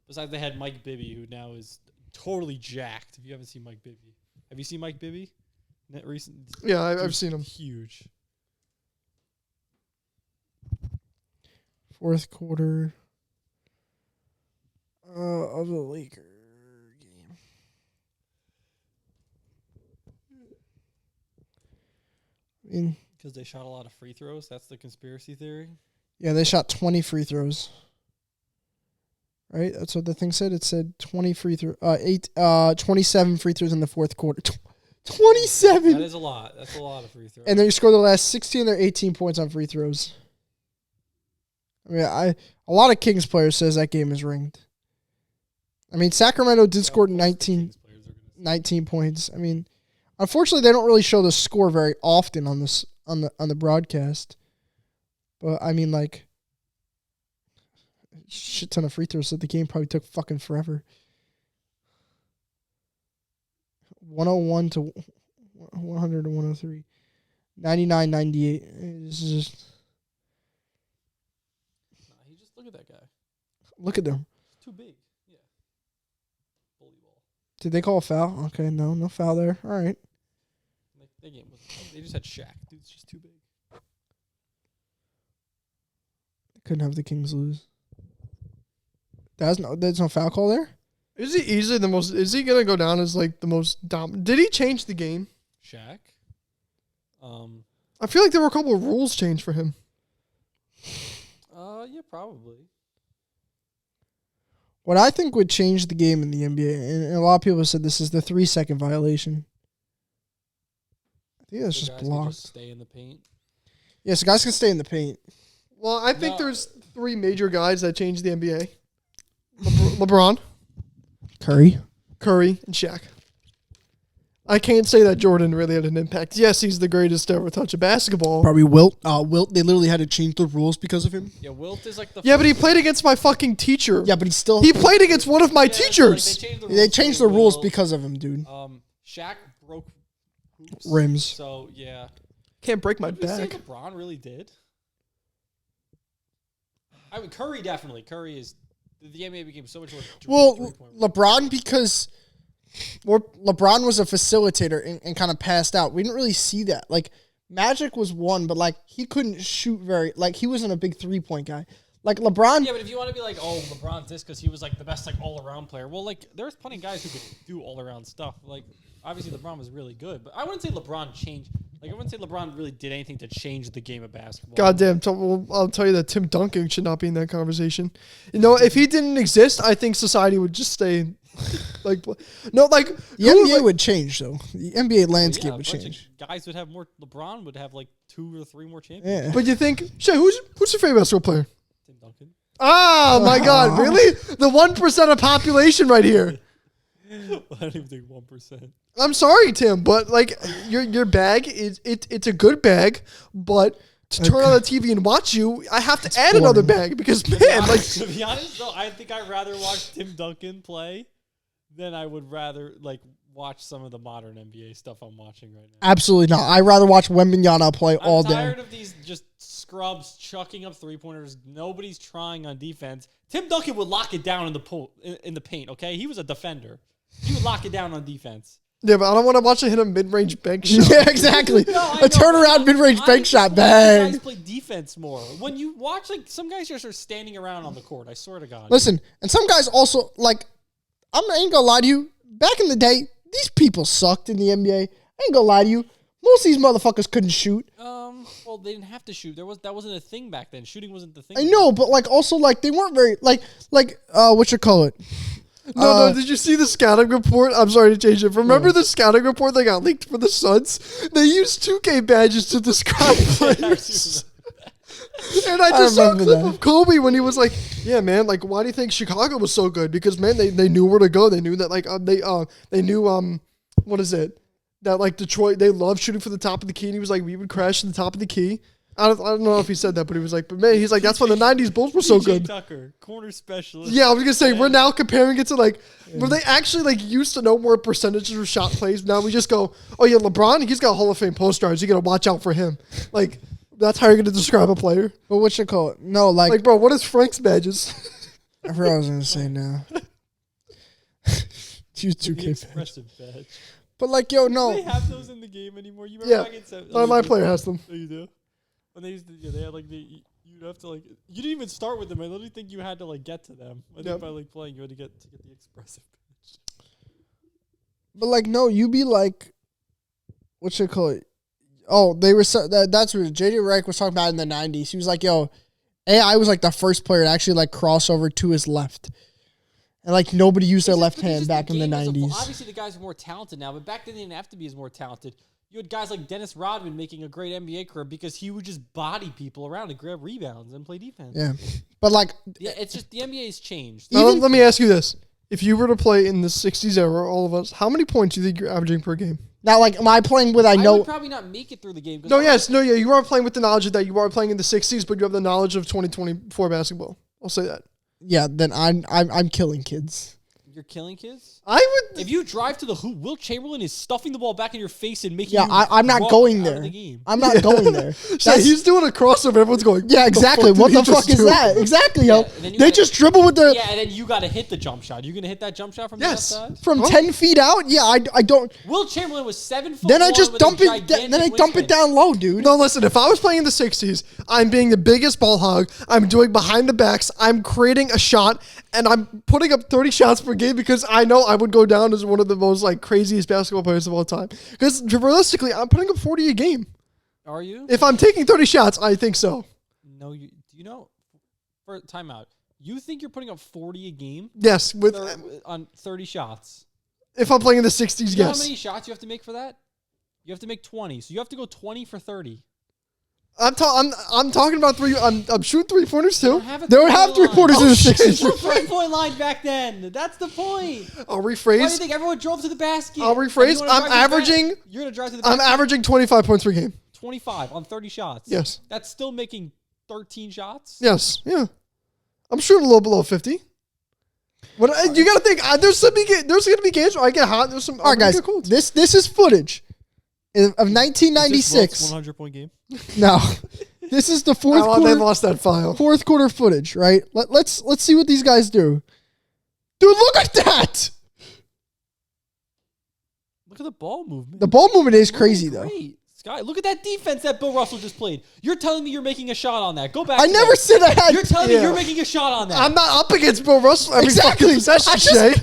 Speaker 3: Besides, they had Mike Bibby, who now is totally jacked. If you haven't seen Mike Bibby, have you seen Mike Bibby? Recent.
Speaker 2: Yeah, I've seen him.
Speaker 3: Huge.
Speaker 1: Fourth quarter of the Laker game. I mean,
Speaker 3: Because they shot a lot of free throws. That's the conspiracy theory.
Speaker 1: yeah, they shot 20 free throws. Right? That's what the thing said. It said 27 free throws in the fourth quarter. 27.
Speaker 3: That is a lot. That's a lot of free throws.
Speaker 1: And then you score the last 16, they're 18 points on free throws. I mean, a lot of Kings players says that game is ringed. I mean, Sacramento did score 19 points. I mean, unfortunately, they don't really show the score very often on this on the broadcast. But I mean, like, shit ton of free throws, so the game probably took fucking forever. 101 to 100 to 103. 99-98. It's just
Speaker 3: You just look at that guy.
Speaker 1: look at them.
Speaker 3: He's too big. Yeah. Bully ball.
Speaker 1: Did they call a foul? Okay, no foul there. All right.
Speaker 3: Like, their game was. They just had Shaq. Dude's just too big.
Speaker 1: Couldn't have the Kings lose. There's no foul call there?
Speaker 2: Is he easily the most? Is he gonna go down as like the most dominant? Did he change the game?
Speaker 3: Shaq.
Speaker 2: I feel like there were a couple of rules changed for him.
Speaker 3: Yeah, probably.
Speaker 1: What I think would change the game in the NBA, and a lot of people said this is the 3-second violation. I think that's
Speaker 3: So
Speaker 1: just
Speaker 3: guys can
Speaker 1: blocked.
Speaker 3: just stay in the paint.
Speaker 1: Yeah, so guys can stay in the paint.
Speaker 2: Well, I think
Speaker 3: No.
Speaker 2: there's 3 major guys that changed the NBA: LeBron,
Speaker 1: Curry.
Speaker 2: Curry, and Shaq. I can't say that Jordan really had an impact. Yes, he's the greatest to ever touch a basketball.
Speaker 1: Probably Wilt. Wilt, they literally had to change the rules because of him.
Speaker 3: Yeah, Wilt is like the.
Speaker 2: Yeah, but he played against my fucking teacher.
Speaker 1: Yeah, but he still...
Speaker 2: He played against one of my
Speaker 3: Yeah, so, like,
Speaker 2: teachers.
Speaker 1: They changed the rules
Speaker 3: Wilt.
Speaker 1: because of him, dude.
Speaker 3: Shaq broke hoops.
Speaker 1: Rims.
Speaker 3: So yeah.
Speaker 2: Can't break my
Speaker 3: Did we say
Speaker 2: back.
Speaker 3: LeBron really did? I mean, Curry definitely. Curry is. The NBA became so much more.
Speaker 1: Well,
Speaker 3: three-point
Speaker 1: LeBron, because LeBron was a facilitator and kind of passed out. We didn't really see that. Like, Magic was one, but, like, he couldn't shoot he wasn't a big three-point guy. Like, LeBron...
Speaker 3: Yeah, but if you want to be like, oh, LeBron's this because he was, like, the best, like, all-around player. Well, like, there's plenty of guys who could do all-around stuff. Like, obviously, LeBron was really good. But I wouldn't say LeBron changed... Like, I wouldn't say LeBron really did anything to change the game of basketball.
Speaker 2: Goddamn, I'll tell you that Tim Duncan should not be in that conversation. You know, if he didn't exist, I think society would just stay like
Speaker 1: The NBA would change, though. The NBA landscape
Speaker 3: a
Speaker 1: would
Speaker 3: bunch
Speaker 1: change.
Speaker 3: of guys would have more... LeBron would have, like, 2 or 3 more championships.
Speaker 1: Yeah.
Speaker 2: But you think, Shay, who's your favorite basketball player?
Speaker 3: Tim Duncan.
Speaker 2: Oh my God, really? The 1% of population right here.
Speaker 3: I don't even think 1%.
Speaker 2: I'm sorry, Tim, but like your bag is it's a good bag, but to turn on the TV and watch you, I have to add another bag because man, like
Speaker 3: To be honest, though, I think I'd rather watch Tim Duncan play than I would rather like watch some of the modern NBA stuff I'm watching right now.
Speaker 1: Absolutely not. I'd rather watch Wembanyama play all day.
Speaker 3: I'm tired of these just scrubs chucking up 3-pointers. Nobody's trying on defense. Tim Duncan would lock it down in the paint, okay? He was a defender. He would lock it down on defense.
Speaker 2: yeah, but I don't want to watch him hit a mid-range bank shot.
Speaker 1: Yeah, exactly. A turnaround mid-range bank shot. Bang.
Speaker 3: Guys play defense more. When you watch, like, some guys just are standing around on the court. I swear to God.
Speaker 1: Listen, and some guys also, like, I ain't gonna lie to you. Back in the day, these people sucked in the NBA. I ain't gonna lie to you. Most of these motherfuckers couldn't shoot.
Speaker 3: Well, they didn't have to shoot. That wasn't a thing back then. Shooting wasn't the thing.
Speaker 1: I know, but like also like they weren't very like what you call it?
Speaker 2: No, did you see the scouting report? I'm sorry to change it. Remember the scouting report that got leaked for the Suns? They used 2K badges to describe players. And I just saw a clip of Kobe when he was like, "Yeah, man, like, why do you think Chicago was so good? Because man, they knew where to go. They knew that like they knew what is it? That like Detroit, they love shooting for the top of the key. And he was like, we would crash to the top of the key. I don't know if he said that, but he was like, but man, he's like, that's when the '90s Bulls were so good.
Speaker 3: Tucker, corner specialist.
Speaker 2: Yeah, I was gonna say we're now comparing it to like where they actually like used to know more percentages of shot plays. Now we just go, oh yeah, LeBron, he's got Hall of Fame postcards. You gotta watch out for him. Like that's how you're gonna describe a player.
Speaker 1: But what you call it? No, like
Speaker 2: bro, what is Frank's badges?
Speaker 1: I forgot what I was gonna say now. Use 2K
Speaker 3: expressive badge.
Speaker 1: But like, yo, no.
Speaker 3: Do they have those in the game anymore? You remember back in
Speaker 2: my player has them.
Speaker 3: Oh, you do? When they used to, they had like you'd have to like you didn't even start with them. I literally think you had to like get to them. I think by like playing you had to get the expressive badge.
Speaker 1: But like, no, you be like, what you call it? Oh, they were that's what JJ Redick was talking about in the '90s. He was like, yo, AI was like the first player to actually like cross over to his left. And, like, nobody used their left hand back in the 90s.
Speaker 3: Obviously, the guys are more talented now, but back then they didn't have to be as more talented. You had guys like Dennis Rodman making a great NBA career because he would just body people around and grab rebounds and play defense.
Speaker 1: Yeah. But, like...
Speaker 3: Yeah, it's just the NBA has changed.
Speaker 2: Now, let me ask you this. If you were to play in the 60s era, all of us, how many points do you think you're averaging per game?
Speaker 1: Now, like, am I playing with I know...
Speaker 3: would probably not make it through the game.
Speaker 2: You are playing with the knowledge that you are playing in the 60s, but you have the knowledge of 2024 basketball. I'll say that.
Speaker 1: Yeah, then I'm killing kids.
Speaker 3: You're killing kids?
Speaker 2: I would.
Speaker 3: If you drive to the hoop, Will Chamberlain is stuffing the ball back in your face and making
Speaker 1: you I'm not going there. I'm not going there.
Speaker 2: He's doing a crossover. Everyone's going,
Speaker 1: yeah, exactly. What the fuck is that? Exactly, yo. They just dribble with their...
Speaker 3: Yeah, and then you got to hit the jump shot. You going to hit that jump shot from the outside?
Speaker 1: From 10 feet out? Yeah, I don't...
Speaker 3: Will Chamberlain was 7 foot.
Speaker 1: Then I just dump it. Then I dump it down low, dude.
Speaker 2: No, listen. If I was playing in the 60s, I'm being the biggest ball hog. I'm doing behind the backs. I'm creating a shot, and I'm putting up 30 shots per game because I know I would go down as one of the most like craziest basketball players of all time. Because realistically, I'm putting up 40 a game.
Speaker 3: Are you?
Speaker 2: If I'm taking 30 shots, I think so.
Speaker 3: No, do you know? For timeout, you think you're putting up 40 a game?
Speaker 2: Yes, with
Speaker 3: on 30 shots.
Speaker 2: If I'm playing in the 60s,
Speaker 3: you know
Speaker 2: yes.
Speaker 3: How many shots you have to make for that? You have to make 20. So you have to go 20 for 30.
Speaker 2: I'm talking about three. I'm shooting 3-pointers too.
Speaker 1: They don't have 3-pointers in the 60s.
Speaker 3: The 3-point line back then. That's the point.
Speaker 2: I'll rephrase.
Speaker 3: Why do you think everyone drove to the basket?
Speaker 2: I'll rephrase. I'm averaging.
Speaker 3: You're gonna drive to the basket.
Speaker 2: I'm averaging 25 points per game.
Speaker 3: 25 on 30 shots.
Speaker 2: Yes.
Speaker 3: That's still making 13 shots.
Speaker 2: Yes. Yeah. I'm shooting a little below 50. But you got to think. There's going to be games where I get hot. There's some.
Speaker 1: All right, guys. This is footage of 1996.
Speaker 3: 100-point game.
Speaker 1: No, this is the fourth quarter.
Speaker 2: They lost that file.
Speaker 1: Fourth quarter footage, right? Let's see what these guys do. Dude, look at that.
Speaker 3: Look at the ball movement.
Speaker 1: The ball movement is crazy, though.
Speaker 3: Sky, look at that defense that Bill Russell just played. You're telling me you're making a shot on that. Go back.
Speaker 1: I never said I had.
Speaker 3: You're telling me you're making a shot on that.
Speaker 2: I'm not up against Bill Russell.
Speaker 1: Exactly.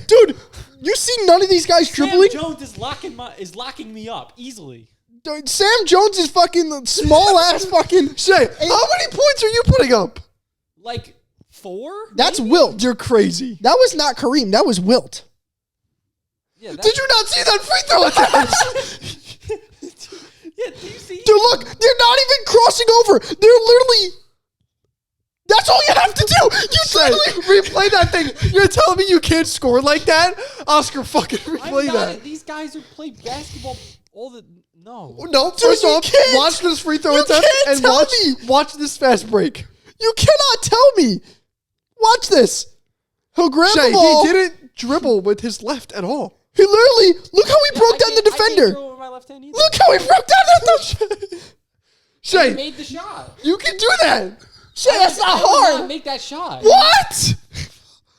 Speaker 1: Dude, you see none of these guys dribbling?
Speaker 3: Sam Jones is locking me up easily.
Speaker 1: Dude, Sam Jones is fucking small ass fucking.
Speaker 2: Shay, how many points are you putting up?
Speaker 3: Like 4?
Speaker 1: That's
Speaker 3: maybe?
Speaker 1: Wilt.
Speaker 2: You're crazy.
Speaker 1: That was not Kareem. That was Wilt.
Speaker 2: Yeah, did you not see that free throw attempt?
Speaker 3: Yeah, do you see?
Speaker 1: Dude, look, they're not even crossing over. They're literally. That's all you have to do. You literally
Speaker 2: Replay that thing. You're telling me you can't score like that? Oscar, fucking replay that.
Speaker 3: These guys who play basketball all the no.
Speaker 2: No, first
Speaker 1: you
Speaker 2: off,
Speaker 1: can't.
Speaker 2: watch this free throw
Speaker 1: You
Speaker 2: attempt
Speaker 1: can't
Speaker 2: and
Speaker 1: tell me.
Speaker 2: watch this fast break.
Speaker 1: You cannot tell me. Watch this. He'll grab
Speaker 2: Shay,
Speaker 1: the ball.
Speaker 2: he didn't dribble with his left at all.
Speaker 1: He literally, look how he broke down the defender.
Speaker 3: I can't throw with my left hand either.
Speaker 1: Look how he broke down the
Speaker 2: Shay,
Speaker 3: made the shot.
Speaker 2: you can do that.
Speaker 1: Shay, that's not
Speaker 3: I did
Speaker 1: hard.
Speaker 3: not make that shot.
Speaker 1: What?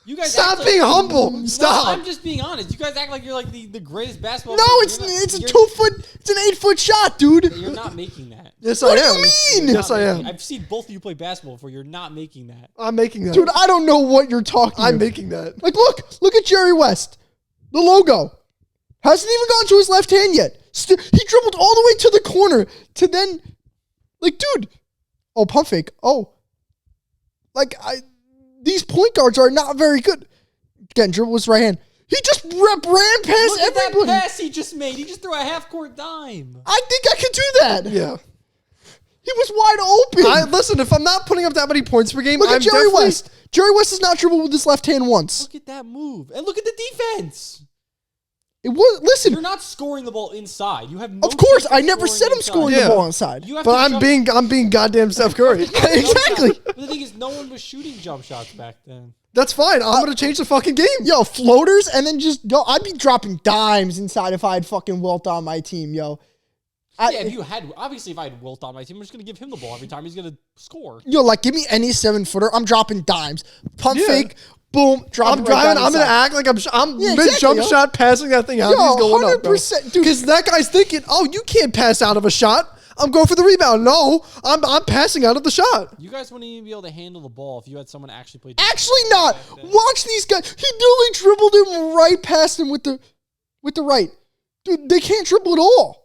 Speaker 3: You guys
Speaker 2: Stop
Speaker 3: act like-
Speaker 2: being humble.
Speaker 3: No,
Speaker 2: Stop.
Speaker 3: I'm just being honest. You guys act like you're like the greatest basketball.
Speaker 1: No,
Speaker 3: player.
Speaker 1: it's
Speaker 3: You're not-
Speaker 1: it's a
Speaker 3: you're-
Speaker 1: 2 foot, it's an 8 foot shot, dude.
Speaker 3: You're not making that.
Speaker 2: Yes,
Speaker 1: What
Speaker 2: I
Speaker 1: do
Speaker 2: am.
Speaker 1: you mean?
Speaker 3: You're
Speaker 2: Yes,
Speaker 3: not
Speaker 2: I
Speaker 3: making-
Speaker 2: am.
Speaker 3: I've seen both of you play basketball before. You're not making that.
Speaker 2: I'm making that.
Speaker 1: Dude, I don't know what you're talking
Speaker 2: I'm
Speaker 1: about.
Speaker 2: making that.
Speaker 1: Like, look at Jerry West. The logo. Hasn't even gone to his left hand yet. He dribbled all the way to the corner to then, like, dude. Oh, pump fake. Oh. Like, these point guards are not very good. Again, dribble with his right hand. He just ran past
Speaker 3: Look at that
Speaker 1: everybody.
Speaker 3: pass he just made. He just threw a half court dime.
Speaker 1: I think I could do that.
Speaker 2: Yeah.
Speaker 1: He was wide open.
Speaker 2: Listen, if I'm not putting up that many points per game,
Speaker 1: Look
Speaker 2: I'm
Speaker 1: at Jerry
Speaker 2: definitely-
Speaker 1: West. Jerry West has not dribbled with his left hand once.
Speaker 3: Look at that move. And look at the defense.
Speaker 1: It was listen.
Speaker 3: You're not scoring the ball inside. You have no
Speaker 1: Of course,
Speaker 3: chance
Speaker 1: I never said I'm
Speaker 3: inside.
Speaker 1: scoring
Speaker 2: Yeah.
Speaker 1: the ball inside.
Speaker 3: You have
Speaker 2: But
Speaker 3: to
Speaker 2: I'm
Speaker 3: jump-
Speaker 2: being goddamn Steph Curry.
Speaker 1: Exactly.
Speaker 3: But the thing is, no one was shooting jump shots back then.
Speaker 2: That's fine. I'm gonna change the fucking game.
Speaker 1: Yo, floaters, and then just yo. I'd be dropping dimes inside if I had fucking Wilt on my team, yo.
Speaker 3: Yeah, if you had obviously if I had Wilt on my team, I'm just gonna give him the ball every time he's gonna score.
Speaker 1: Yo, like give me any 7-footer. I'm dropping dimes. Pump
Speaker 2: Yeah.
Speaker 1: fake, boom, drop.
Speaker 2: I'm
Speaker 1: it right
Speaker 2: driving.
Speaker 1: down
Speaker 2: I'm gonna
Speaker 1: inside.
Speaker 2: act like I'm
Speaker 1: Yeah,
Speaker 2: mid jump
Speaker 1: exactly, yo.
Speaker 2: shot, passing that thing out.
Speaker 1: Yo,
Speaker 2: He's going up,
Speaker 1: 100%, dude.
Speaker 2: Because that guy's thinking, oh, you can't pass out of a shot. I'm going for the rebound. No, I'm passing out of the shot.
Speaker 3: You guys wouldn't even be able to handle the ball if you had someone actually play.
Speaker 1: Actually, not. Watch these guys. He literally dribbled him right past him with the right. Dude, they can't dribble at all.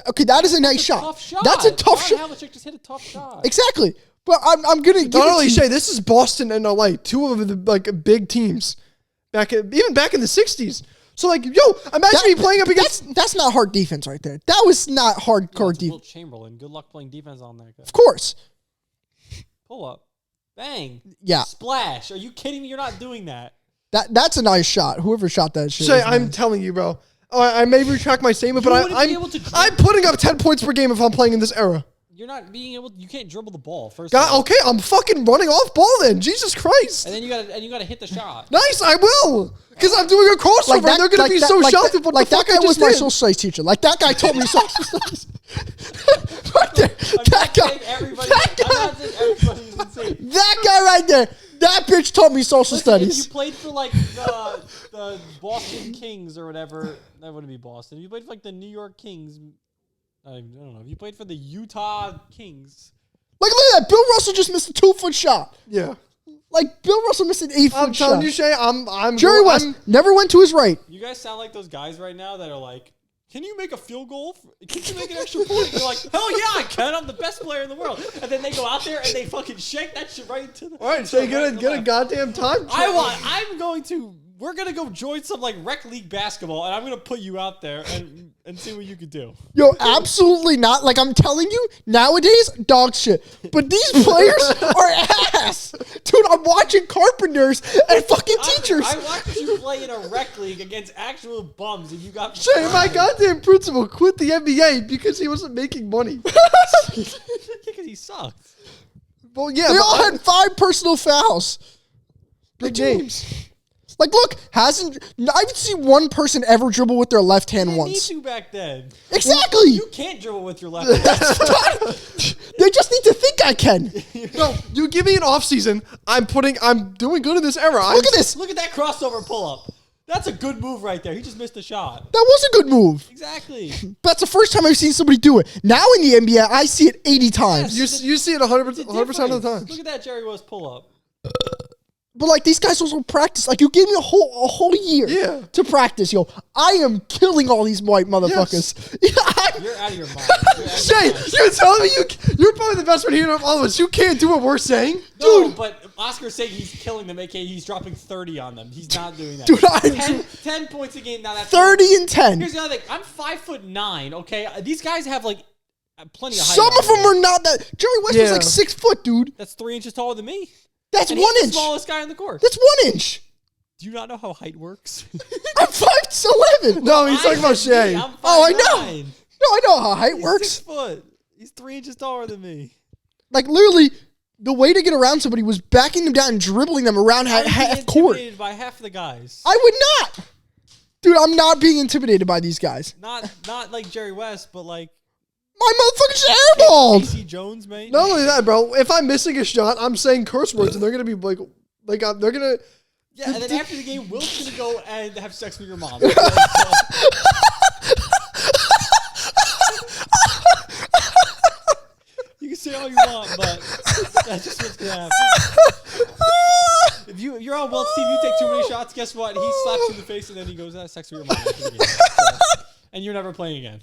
Speaker 1: Okay, that is a nice shot.
Speaker 3: Tough shot.
Speaker 1: That's a tough
Speaker 3: John
Speaker 1: shot.
Speaker 3: Havlicek just hit a tough shot.
Speaker 1: Exactly. But I'm gonna give
Speaker 2: Not
Speaker 1: it
Speaker 2: only
Speaker 1: to
Speaker 2: Shay,
Speaker 1: you.
Speaker 2: this is Boston and LA, two of the like big teams, even back in the '60s. So like, yo, imagine me playing up against.
Speaker 1: That's not hard defense right there. That was not hardcore
Speaker 3: It's Wilt
Speaker 1: defense.
Speaker 3: Chamberlain. Good luck playing defense on that guy.
Speaker 1: Of course.
Speaker 3: Pull up. Bang.
Speaker 1: Yeah.
Speaker 3: Splash. Are you kidding me? You're not doing that.
Speaker 1: That's a nice shot. Whoever shot that shit.
Speaker 2: Shay,
Speaker 1: was
Speaker 2: I'm
Speaker 1: nice.
Speaker 2: telling you, bro. I may retract my statement,
Speaker 3: You
Speaker 2: but
Speaker 3: wouldn't be able to dribble.
Speaker 2: I'm putting up 10 points per game if I'm playing in this era.
Speaker 3: You're not being able. You can't dribble the ball first. of
Speaker 2: God,
Speaker 3: all.
Speaker 2: okay, I'm fucking running off ball then. Jesus Christ.
Speaker 3: And then you gotta hit the shot.
Speaker 2: Nice, I will. Because I'm doing a crossover and they're going to be so shocked at what
Speaker 1: like
Speaker 2: the
Speaker 1: that
Speaker 2: fuck
Speaker 1: guy
Speaker 2: I
Speaker 1: was
Speaker 2: just
Speaker 1: my
Speaker 2: did.
Speaker 1: social studies teacher. Like that guy taught me social studies. Right there.
Speaker 3: I'm
Speaker 1: That
Speaker 3: not
Speaker 1: guy.
Speaker 3: saying everybody.
Speaker 1: That
Speaker 3: I'm not saying everybody's insane.
Speaker 1: That guy right there. That bitch taught me social
Speaker 3: Listen, if
Speaker 1: studies.
Speaker 3: you played for like the Boston Kings or whatever, that wouldn't be Boston. If you played for like the New York Kings, I don't know. If you played for the Utah Kings,
Speaker 1: Like look at that. Bill Russell just missed a 2-foot shot.
Speaker 2: Yeah.
Speaker 1: Like Bill Russell missed an 8-foot
Speaker 2: I'm
Speaker 1: shot.
Speaker 2: telling you, Shay, I'm
Speaker 1: Jerry West never went to his right.
Speaker 3: you guys sound like those guys right now that are like, "Can you make a field goal? Can you make an extra point?" You're like, "Hell yeah, I can! I'm the best player in the world." And then they go out there and they fucking shake that shit right into the.
Speaker 2: All right, Shay,
Speaker 3: right
Speaker 2: get
Speaker 3: and
Speaker 2: a
Speaker 3: left.
Speaker 2: goddamn time.
Speaker 3: We're gonna go join some like rec league basketball, and I'm gonna put you out there and see what you can do.
Speaker 1: Yo, absolutely not. Like I'm telling you, nowadays, dog shit. But these players are ass. Dude, I'm watching carpenters and fucking teachers.
Speaker 3: I watched you play in a rec league against actual bums, and you got.
Speaker 2: Shay, my goddamn principal quit the NBA because he wasn't making money.
Speaker 3: Because he sucked.
Speaker 2: Well, yeah,
Speaker 1: They
Speaker 2: but
Speaker 1: all had 5 personal fouls.
Speaker 2: big games.
Speaker 1: Like, look, I've seen one person ever dribble with their left hand
Speaker 3: You didn't need
Speaker 1: once.
Speaker 3: to back then.
Speaker 1: Exactly.
Speaker 3: You can't dribble with your left hand.
Speaker 1: They just need to think I can.
Speaker 2: No, you give me an off season. I'm doing good in this era.
Speaker 1: Look at this.
Speaker 3: Look at that crossover pull up. That's a good move right there. He just missed a shot.
Speaker 1: That was a good move.
Speaker 3: Exactly.
Speaker 1: But that's the first time I've seen somebody do it. Now in the NBA, I see it 80 times.
Speaker 2: You see it 100%
Speaker 3: It's a
Speaker 2: 100% of the
Speaker 3: difference.
Speaker 2: time.
Speaker 3: Look at that Jerry West pull up.
Speaker 1: But like these guys also practice. Like you gave me a whole year
Speaker 2: Yeah.
Speaker 1: to practice, yo. I am killing all these white motherfuckers. Yeah,
Speaker 3: You're out of your mind. You're out of your
Speaker 2: Shay,
Speaker 3: mind.
Speaker 2: you're telling me you're probably the best one here of all of us. You can't do what we're saying.
Speaker 3: No, but Oscar's saying he's killing them, aka he's dropping 30 on them. He's not doing that.
Speaker 1: Dude, I'm
Speaker 3: 10 points a game. Now that's
Speaker 1: 30 and 10.
Speaker 3: Here's the other thing. I'm 5'9", okay? These guys have like plenty of height.
Speaker 1: Some of them are not that. Jerry West was like 6 foot, dude.
Speaker 3: That's 3 inches taller than me.
Speaker 1: That's
Speaker 3: And
Speaker 1: 1
Speaker 3: he's
Speaker 1: inch.
Speaker 3: the smallest guy on the court.
Speaker 1: That's 1 inch.
Speaker 3: Do you not know how height works?
Speaker 1: I'm 5'11".
Speaker 2: No, he's talking about Shea.
Speaker 3: I'm 5'9".
Speaker 1: Oh, I know. No, I know how height
Speaker 3: He's
Speaker 1: works.
Speaker 3: 6 foot. He's 3 inches taller than me.
Speaker 1: Like, literally, the way to get around somebody was backing them down and dribbling them around half court.
Speaker 3: Intimidated by half the guys.
Speaker 1: I would not. Dude, I'm not being intimidated by these guys.
Speaker 3: Not like Jerry West, but like
Speaker 1: My motherfucker's airballed.
Speaker 3: Casey Jones, mate.
Speaker 2: Not only that, bro. If I'm missing a shot, I'm saying curse words, and they're gonna be like they're gonna.
Speaker 3: Yeah, and then after the game, Will's gonna go and have sex with your mom. You can say all you want, but that's just what's gonna happen. If you're on Will's team, you take too many shots. Guess what? He slaps you in the face, and then he goes, "Have sex with your mom." After the game. So, and you're never playing again.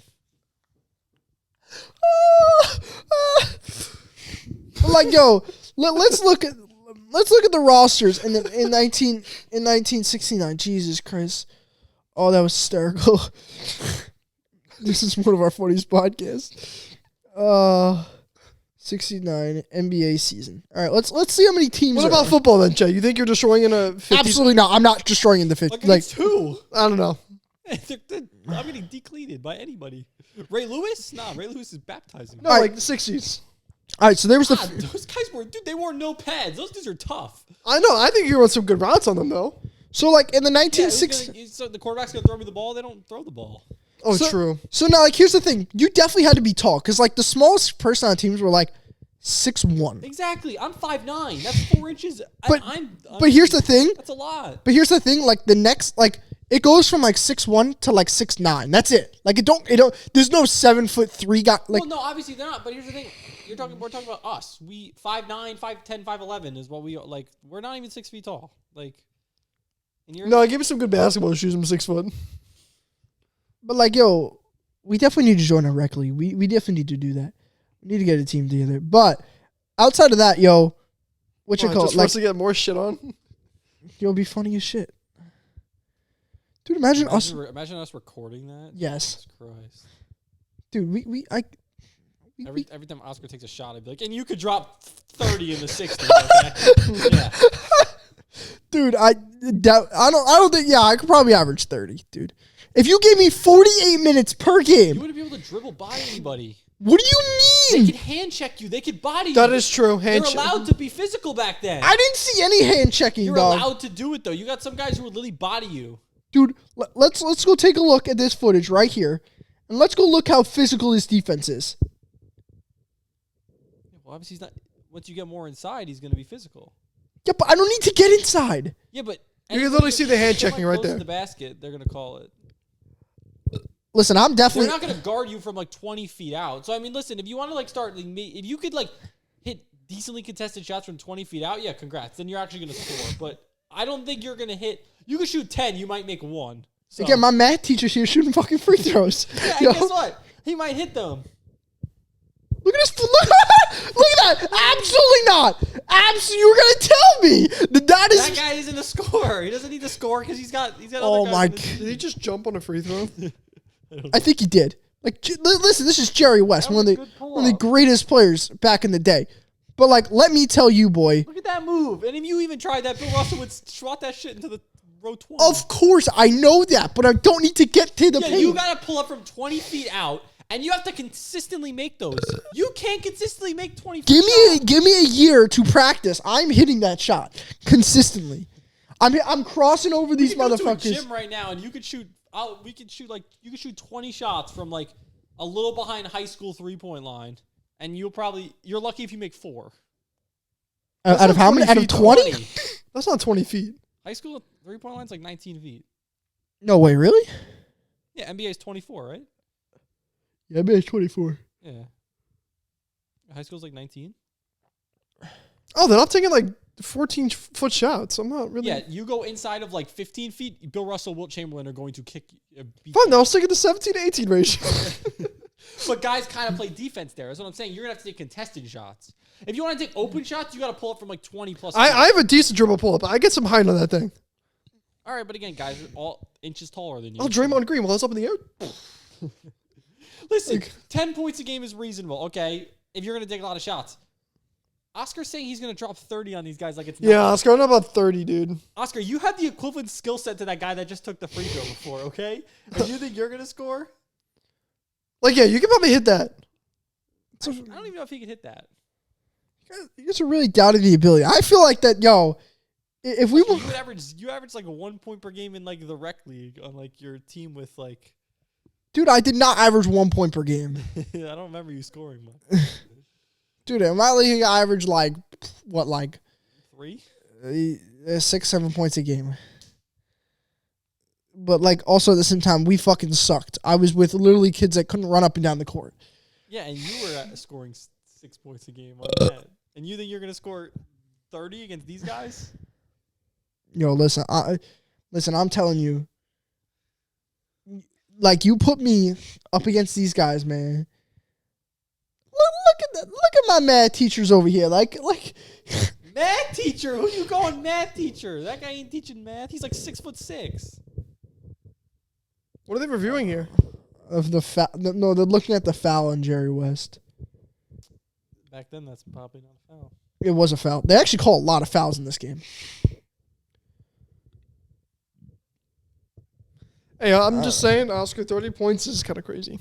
Speaker 1: Like, yo, let's look at the rosters in 1969. Jesus Christ. Oh, that was hysterical. This is one of our funniest podcasts. 69 NBA season. All right, let's see how many teams.
Speaker 2: What about football then, Jay? You think you're destroying in a 50?
Speaker 1: Absolutely not. I'm not destroying in the 50.
Speaker 3: Like who?
Speaker 2: I don't know.
Speaker 3: I'm getting decleated by anybody. Ray Lewis? Nah, Ray Lewis is baptizing.
Speaker 2: No, like the 60s.
Speaker 1: All right, so there was
Speaker 3: Those guys they wore no pads. Those dudes are tough.
Speaker 2: I know. I think you run some good routes on them though.
Speaker 1: So like in the
Speaker 3: Yeah,
Speaker 1: 1960s.
Speaker 3: so the quarterback's gonna throw me the ball. They don't throw the ball.
Speaker 2: Oh,
Speaker 1: So-
Speaker 2: true.
Speaker 1: So now, like, here's the thing: you definitely had to be tall because, like, the smallest person on teams were like 6'1".
Speaker 3: Exactly. I'm 5'9". That's 4 inches.
Speaker 1: But-
Speaker 3: I'm
Speaker 1: But here's the thing:
Speaker 3: that's a lot.
Speaker 1: like the next, like, it goes from like 6'1" to like 6'9". That's it. Like, it don't. There's no 7'3" guy. Like,
Speaker 3: Well, no, obviously they're not. But here's the thing: we're talking about us. We 5'9", 5'10", 5'11" is what we like. We're not even 6 feet tall. Like, and you're
Speaker 2: No, give me some good basketball shoes. I'm 6 foot.
Speaker 1: but like, yo, we definitely need to join a rec league. We definitely need to do that. We need to get a team together. But outside of that, yo, what you call
Speaker 2: just
Speaker 1: it?
Speaker 2: for
Speaker 1: Like,
Speaker 2: us to get more shit on.
Speaker 1: you'll be funny as shit. Dude, imagine us.
Speaker 3: Imagine us recording that.
Speaker 1: Yes.
Speaker 3: Jesus Christ.
Speaker 1: Dude,
Speaker 3: Every time Oscar takes a shot, I'd be like, and you could drop 30 in the 60s, okay? Yeah.
Speaker 1: dude, I don't think. Yeah, I could probably average 30, dude. If you gave me 48 minutes per
Speaker 3: You
Speaker 1: game,
Speaker 3: wouldn't be able to dribble by anybody.
Speaker 1: what do you
Speaker 3: They
Speaker 1: mean?
Speaker 3: could hand check you. They could body you.
Speaker 2: That is true.
Speaker 3: They're allowed to be physical back then.
Speaker 1: I didn't see any hand checking,
Speaker 3: You're
Speaker 1: dog.
Speaker 3: allowed to do it, though. You got some guys who would literally body you.
Speaker 1: Dude, let's go take a look at this footage right here, and let's go look how physical his defense is.
Speaker 3: Well, obviously, he's not. Once you get more inside, he's going to be physical.
Speaker 1: Yeah, but I don't need to get inside.
Speaker 3: Yeah, but
Speaker 2: You can literally see the hand checking right there.
Speaker 3: The basket, they're going to call it.
Speaker 1: Listen, I'm
Speaker 3: They're
Speaker 1: definitely.
Speaker 3: not going to guard you from like 20 feet out. So I mean, listen, if you want to like start, like, if you could like hit decently contested shots from 20 feet out, yeah, congrats. Then you're actually going to score. But I don't think you're going to hit. You could shoot 10, you might make 1. So.
Speaker 1: Again, my math teacher's here shooting fucking free throws.
Speaker 3: Yeah, and
Speaker 1: Yo,
Speaker 3: guess what? He might hit them.
Speaker 1: look at this. Look at that. Absolutely not. Absolutely, you were gonna tell me that is.
Speaker 3: That guy isn't a scorer. He doesn't need to score because he's got.
Speaker 1: Oh
Speaker 3: other guys
Speaker 1: my
Speaker 3: in his-
Speaker 1: God.
Speaker 2: Did he just jump on a free throw?
Speaker 1: I think he did. Like, listen, this is Jerry West,
Speaker 3: That
Speaker 1: one
Speaker 3: was
Speaker 1: of
Speaker 3: a
Speaker 1: the
Speaker 3: good
Speaker 1: one of the
Speaker 3: pull-up.
Speaker 1: greatest players back in the day. But like, let me tell you, boy.
Speaker 3: Look at that move. And if you even tried that, Bill Russell would swat that shit into the row 20.
Speaker 1: Of course, I know that, but I don't need to get to the
Speaker 3: Yeah,
Speaker 1: paint.
Speaker 3: you got to pull up from 20 feet out, and you have to consistently make those. You can't consistently make 20 feet
Speaker 1: Give me a year to practice. I'm hitting that shot consistently. I'm crossing over these
Speaker 3: Go to a
Speaker 1: motherfuckers.
Speaker 3: gym right now, and you could shoot. You could shoot 20 shots from like a little behind high school 3-point line, and you're lucky if you make 4.
Speaker 1: Out of how many? Out of 20?
Speaker 2: That's not 20 feet.
Speaker 3: High school 3-point line's like 19 feet.
Speaker 1: No way, really?
Speaker 3: Yeah, NBA is 24, right?
Speaker 1: Yeah, I bet it's 24.
Speaker 3: Yeah. High school's like 19.
Speaker 2: Oh, then I'm taking like 14-foot shots. I'm not really.
Speaker 3: Yeah, you go inside of like 15 feet. Bill Russell, Wilt Chamberlain are going to kick. Beat
Speaker 2: Fine,
Speaker 3: you.
Speaker 2: then I was taking the 17 to 18 ratio.
Speaker 3: But guys kind of play defense there. That's what I'm saying. You're gonna have to take contested shots. If you want to take open shots, you got to pull up from like 20 plus.
Speaker 2: I have a decent dribble pull up. I get some height on that thing.
Speaker 3: All right, but again, guys are all inches taller than you.
Speaker 2: I'll Draymond Green while I was up in the air.
Speaker 3: Listen, 10 points a game is reasonable, okay? If you're going to take a lot of shots. Oscar's saying he's going to drop 30 on these guys like it's nothing.
Speaker 2: Yeah, Oscar, I know about 30, dude.
Speaker 3: Oscar, you have the equivalent skill set to that guy that just took the free throw before, okay? And you think you're going to score?
Speaker 2: Like, yeah, you can probably hit that.
Speaker 3: I don't even know if he can hit that.
Speaker 1: You guys are really doubting the ability. I feel like that, yo, if we were...
Speaker 3: You average like 1 point per game in like the rec league on like your team with like...
Speaker 1: Dude, I did not average 1 point per game.
Speaker 3: I don't remember you scoring much.
Speaker 1: Dude, in my league, I average like, what, like...
Speaker 3: 3?
Speaker 1: 6, 7 points a game. But, like, also at the same time, we fucking sucked. I was with literally kids that couldn't run up and down the court.
Speaker 3: Yeah, and you were scoring 6 points a game on that. And you think you're going to score 30 against these guys?
Speaker 1: Yo, listen, I'm telling you. Like, you put me up against these guys, man. Look at that. Look at my math teachers over here. Like
Speaker 3: math teacher? Who you calling math teacher? That guy ain't teaching math. He's like 6'6".
Speaker 2: What are they reviewing here?
Speaker 1: Of the no, they're looking at the foul on Jerry West.
Speaker 3: Back then, that's probably not a foul.
Speaker 1: It was a foul. They actually call a lot of fouls in this game.
Speaker 2: Hey, I'm just saying, Oscar, 30 points is kind of crazy.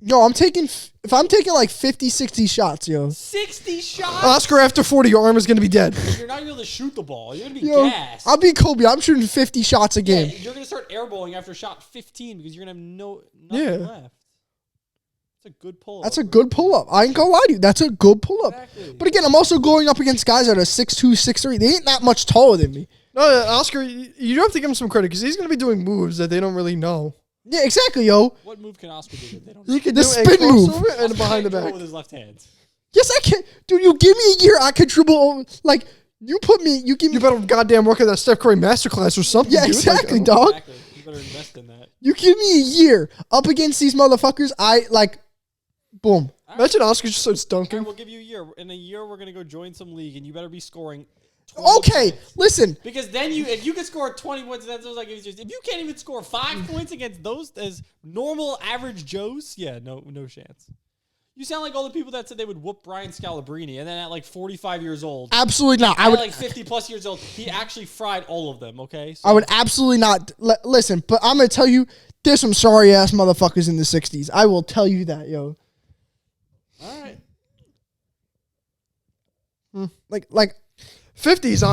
Speaker 1: Yo, if I'm taking like 50, 60 shots, yo.
Speaker 3: 60 shots?
Speaker 2: Oscar, after 40, your arm is going to be dead.
Speaker 3: You're not able to shoot the ball. You're going to be
Speaker 1: Yo,
Speaker 3: gassed.
Speaker 1: I'll be Kobe. I'm shooting 50 shots a game.
Speaker 3: Yeah, you're going to start airballing after shot 15 because you're going to have nothing left. That's a good pull-up.
Speaker 1: That's a good pull-up. I ain't gonna lie to you. That's a good pull-up.
Speaker 3: Exactly.
Speaker 1: But again, I'm also going up against guys that are 6'2", 6'3". They ain't that much taller than me.
Speaker 2: No, Oscar, you have to give him some credit because he's going to be doing moves that they don't really know.
Speaker 1: Yeah, exactly, yo.
Speaker 3: What move can Oscar do that they don't
Speaker 2: He can
Speaker 1: The
Speaker 2: do
Speaker 1: spin
Speaker 2: a crossover
Speaker 1: move.
Speaker 2: and behind the
Speaker 3: Oscar
Speaker 2: back.
Speaker 3: with his left hand.
Speaker 1: Yes, I can. Dude, you give me a year, I could dribble. Like, you give me.
Speaker 2: You better goddamn work at that Steph Curry masterclass or something,
Speaker 1: Yeah,
Speaker 2: dude.
Speaker 1: exactly,
Speaker 2: Like,
Speaker 1: dog.
Speaker 3: Exactly. You better invest in that.
Speaker 1: You give me a year up against these motherfuckers, boom.
Speaker 2: Imagine Oscar just starts
Speaker 3: All right,
Speaker 2: dunking.
Speaker 3: we'll give you a year. In a year, we're going to go join some league, and you better be scoring
Speaker 1: 12 Okay,
Speaker 3: points.
Speaker 1: listen.
Speaker 3: Because then if you can score 20 points, that's like if you can't even score 5 points against those as normal average Joes, yeah, no chance. You sound like all the people that said they would whoop Brian Scalabrine, and then at like 45 years old,
Speaker 1: Absolutely not.
Speaker 3: at like 50 plus years old, he actually fried all of them. Okay, so
Speaker 1: I would absolutely not. Listen, but I'm gonna tell you, there's some sorry ass motherfuckers in the 60s. I will tell you that, yo.
Speaker 3: All right.
Speaker 1: Like
Speaker 2: 50s,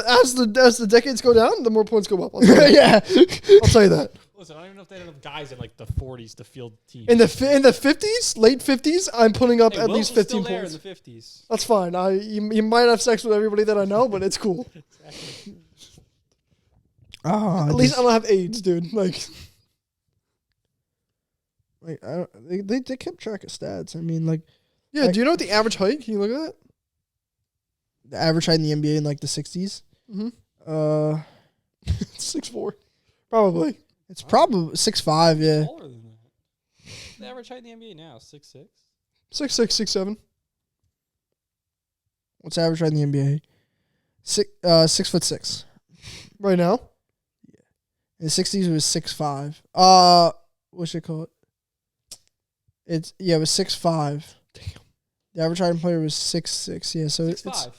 Speaker 2: as the decades go down, the more points go up. I'll tell you that.
Speaker 1: yeah.
Speaker 2: I'll tell you that.
Speaker 3: Listen, I don't even know if they had enough guys in like the 40s to field teams.
Speaker 2: In the 50s, late 50s, I'm putting up at
Speaker 3: Wills
Speaker 2: least
Speaker 3: is
Speaker 2: 15
Speaker 3: still there
Speaker 2: points.
Speaker 3: in the 50s.
Speaker 2: That's fine. You might have sex with everybody that I know, but it's cool.
Speaker 3: Exactly.
Speaker 1: Oh,
Speaker 2: At least I don't have AIDS, dude. Like,
Speaker 1: they kept track of stats. I mean, like
Speaker 2: yeah. Do you know what the average height? Can you look at that?
Speaker 1: the average height in the NBA in like the 60s.
Speaker 2: Mm-hmm. 6'4", probably.
Speaker 1: It's probably 6'5". Yeah.
Speaker 3: Taller than that. The average height in the NBA now is 6'6".
Speaker 2: 6'6", 6'7".
Speaker 1: What's the average height in the NBA? 6'6".
Speaker 2: Right now.
Speaker 1: In the 60s, it was 6'5". What's it called? It was 6'5". Damn. The average height in player was 6'6". Yeah, so
Speaker 3: 6'5".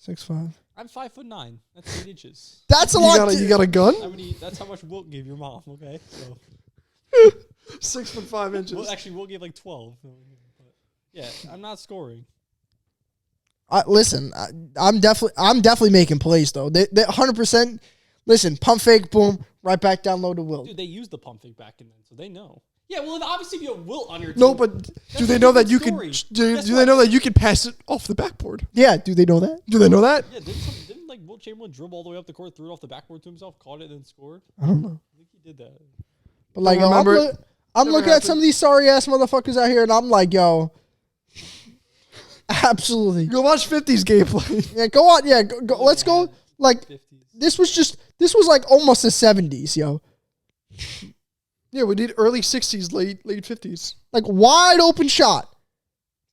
Speaker 1: It's 6'5".
Speaker 3: I'm 5'9". That's 8 inches.
Speaker 1: That's a lot.
Speaker 2: You got a gun?
Speaker 3: That's how much Wilt gave your mom. Okay, so
Speaker 2: 6'5" inches.
Speaker 3: Wilt gave like 12. But yeah, I'm not scoring.
Speaker 1: Listen, I'm definitely making plays though. They 100%. Listen, pump fake, boom, right back down low to Wilt.
Speaker 3: Dude, they used the pump fake back in then, so they know. Yeah, well, obviously, if you have Wilt on your team.
Speaker 2: No, but do they know that you can? Do they know that you can pass it off the backboard?
Speaker 1: Yeah, do they know that?
Speaker 2: Do they know that?
Speaker 3: Yeah, didn't like Wilt Chamberlain dribble all the way up the court, threw it off the backboard to himself, caught it, and then scored?
Speaker 1: I don't know.
Speaker 3: I think he did that.
Speaker 1: But like,
Speaker 2: Don't remember
Speaker 1: I'm
Speaker 2: Never
Speaker 1: looking at
Speaker 2: happened.
Speaker 1: some of these sorry ass motherfuckers out here, and I'm like, yo, absolutely.
Speaker 2: Go watch 50s gameplay.
Speaker 1: Yeah, go on. Yeah, go let's go. Like
Speaker 3: 50s.
Speaker 1: this was like almost the 70s, yo.
Speaker 2: Yeah, we need early 60s, late 50s.
Speaker 1: Like wide open shot,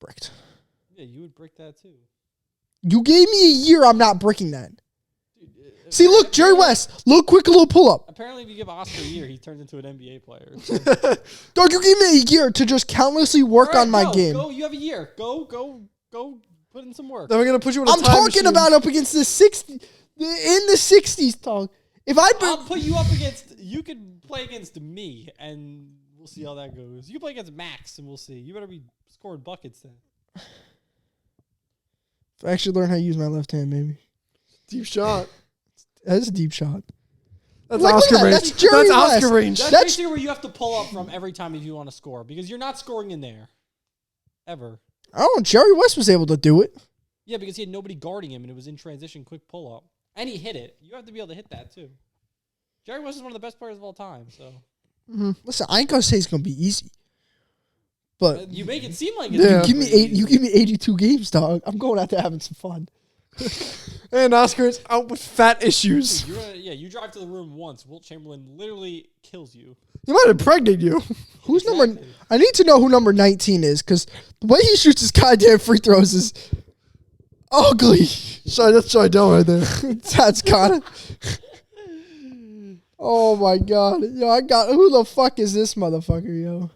Speaker 1: bricked.
Speaker 3: Yeah, you would break that too.
Speaker 1: You gave me a year. I'm not bricking that.
Speaker 3: Dude,
Speaker 1: See, look, Jerry West. Little quick, little pull up.
Speaker 3: Apparently, if you give Oscar a year, he turns into an NBA player.
Speaker 1: Dog, you give me a year to just countlessly work on my game.
Speaker 3: Go, you have a year. Go, put in some work.
Speaker 2: Then we're gonna put you in a
Speaker 1: I'm
Speaker 2: time
Speaker 1: talking
Speaker 2: machine.
Speaker 1: about up against the 60s, in the 60s, dog. If
Speaker 3: I'll put you up against. You could play against me, and we'll see how that goes. You can play against Max, and we'll see. You better be scoring buckets then.
Speaker 1: I actually learn how to use my left hand, maybe.
Speaker 2: Deep shot.
Speaker 1: That's a deep shot.
Speaker 2: That's
Speaker 1: Like,
Speaker 2: Oscar
Speaker 1: look at that.
Speaker 2: range.
Speaker 1: That's Jerry West.
Speaker 2: Oscar range.
Speaker 3: That's basically where you have to pull up from every time if you want to score, because you're not scoring in there. Ever.
Speaker 1: Oh, Jerry West was able to do it.
Speaker 3: Yeah, because he had nobody guarding him, and it was in transition, quick pull up. And he hit it. You have to be able to hit that, too. Jerry West is one of the best players of all time, so.
Speaker 1: Mm-hmm. Listen, I ain't gonna say it's gonna be easy, but
Speaker 3: You make it seem like it's
Speaker 2: Yeah.
Speaker 1: you give me You give me 82 games, dog. I'm going out there having some fun.
Speaker 2: And Oscar is out with fat issues.
Speaker 3: You drive to the room once. Wilt Chamberlain literally kills you.
Speaker 2: He might impregnate you.
Speaker 1: Who's
Speaker 3: Exactly.
Speaker 1: number? I need to know who number 19 is, because the way he shoots his goddamn free throws is ugly.
Speaker 2: Sorry, that's Shidell right there.
Speaker 1: That's kind of. Oh my god, yo! Who the fuck is this motherfucker, yo?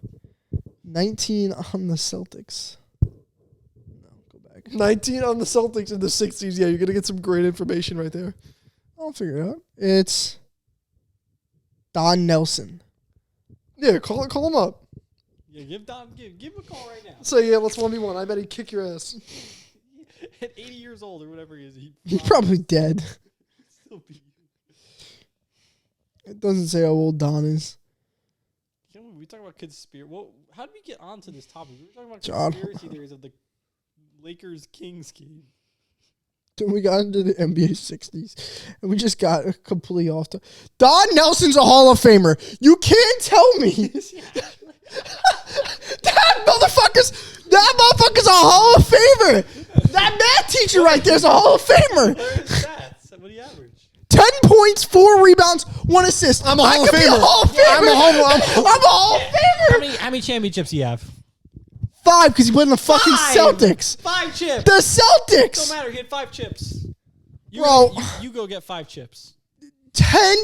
Speaker 1: 19 on the Celtics. No, go back.
Speaker 2: 19 on the Celtics in the 60s. Yeah, you're going to get some great information right there.
Speaker 1: I'll figure it out. It's Don Nelson.
Speaker 2: Yeah, call him up.
Speaker 3: Yeah, give him a call right now.
Speaker 2: Say, yeah, let's 1v1. I bet he'd kick your ass.
Speaker 3: At 80 years old or whatever he is,
Speaker 1: He's probably dead.
Speaker 3: still be.
Speaker 1: It doesn't say how old Don is.
Speaker 3: We talk about conspiracy. Well, how did we get onto this topic? We were talking about
Speaker 1: John.
Speaker 3: conspiracy theories of the Lakers-Kings game.
Speaker 1: Then we got into the NBA 60s, and we just got completely off. Don Nelson's a Hall of Famer. You can't tell me that motherfucker's a Hall of Famer. That math teacher right there's a Hall of Famer.
Speaker 3: What are his stats? What do you average?
Speaker 1: 10 points, 4 rebounds, 1 assist.
Speaker 2: I'm a Hall of
Speaker 1: I could be a
Speaker 2: Famer.
Speaker 1: Hall of Famer. I'm a Hall of Famer.
Speaker 3: How many championships do you have?
Speaker 1: 5 because he played in the fucking
Speaker 3: 5.
Speaker 1: Celtics.
Speaker 3: 5 chips.
Speaker 1: The Celtics.
Speaker 3: Don't matter. He had 5 chips.
Speaker 1: Bro.
Speaker 3: You go get 5 chips.
Speaker 1: 10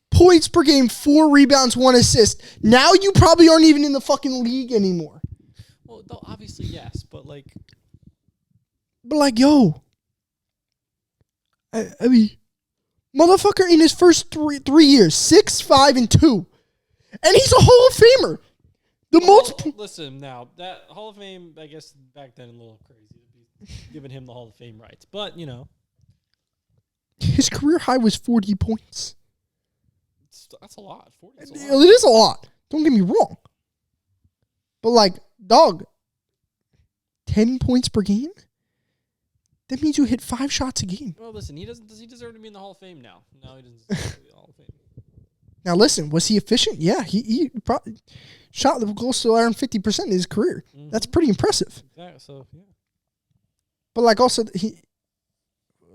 Speaker 1: points per game, 4 rebounds, 1 assist. Now you probably aren't even in the fucking league anymore.
Speaker 3: Well, though obviously yes, but like,
Speaker 1: yo, I mean, motherfucker in his first three years, 6, 5, and 2, and he's a Hall of Famer.
Speaker 3: Listen now, that Hall of Fame, I guess back then a little crazy to be giving him the Hall of Fame rights, but you know,
Speaker 1: his career high was 40 points.
Speaker 3: that's a lot. 40 is a
Speaker 1: It
Speaker 3: lot.
Speaker 1: is a lot. Don't get me wrong, but like, dog, 10 points per game. That means you hit 5 shots a game.
Speaker 3: Well, listen, does he deserve to be in the Hall of Fame now? No, he doesn't deserve to be in the Hall of Fame.
Speaker 1: Now listen, was he efficient? Yeah, he probably shot close to around 50% in his career.
Speaker 3: Mm-hmm.
Speaker 1: That's pretty impressive.
Speaker 3: Yeah, so yeah.
Speaker 1: But like also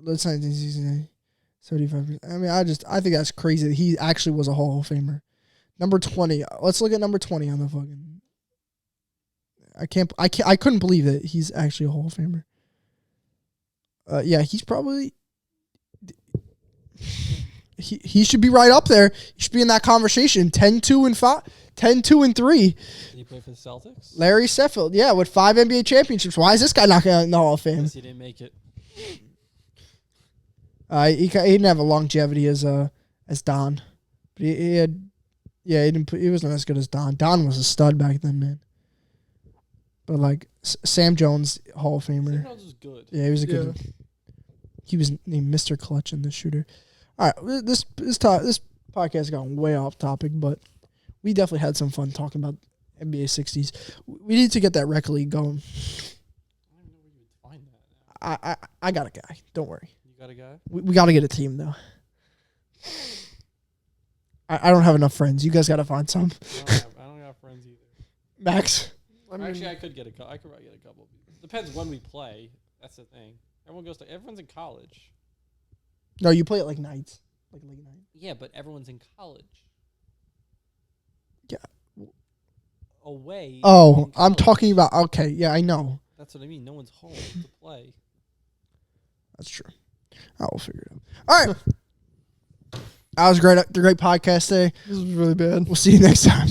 Speaker 1: let's not 75%. I mean, I think that's crazy that he actually was a Hall of Famer. Number 20. Let's look at number 20 on the fucking. I couldn't believe that he's actually a Hall of Famer. Yeah, he's probably. He should be right up there. He should be in that conversation. 10-2 and 5, 10-2 and 3.
Speaker 3: Did he play for the Celtics?
Speaker 1: Larry Seffield, yeah, with 5 NBA championships. Why is this guy not in the Hall of Fame?
Speaker 3: Because he didn't make it.
Speaker 1: He didn't have a longevity as Don, but he had, yeah, he wasn't as good as Don. Don was a stud back then, man. But like Sam Jones, Hall of Famer.
Speaker 3: Sam Jones was good.
Speaker 1: Yeah, he was a good. He was named Mr. Clutch in the shooter. All right, this podcast has gone way off topic, but we definitely had some fun talking about NBA 60s. We need to get that rec league going.
Speaker 3: I don't know where you would find that now.
Speaker 1: I got a guy. Don't worry.
Speaker 3: You got a guy?
Speaker 1: We got to get a team though. I don't have enough friends. You guys got to find some.
Speaker 3: I don't have friends either.
Speaker 1: Max.
Speaker 3: Actually, I could get I could probably get a couple. Depends when we play. That's the thing. Everyone's in college.
Speaker 1: No, you play it like nights, like late night.
Speaker 3: Yeah, but everyone's in college.
Speaker 1: Yeah.
Speaker 3: Away.
Speaker 1: Oh,
Speaker 3: in
Speaker 1: I'm
Speaker 3: college.
Speaker 1: talking about. Okay, yeah, I know.
Speaker 3: That's what I mean. No one's home to play.
Speaker 1: That's true. I will figure it out. All right. That was great. The great podcast today.
Speaker 2: This was really bad.
Speaker 1: We'll see you next time.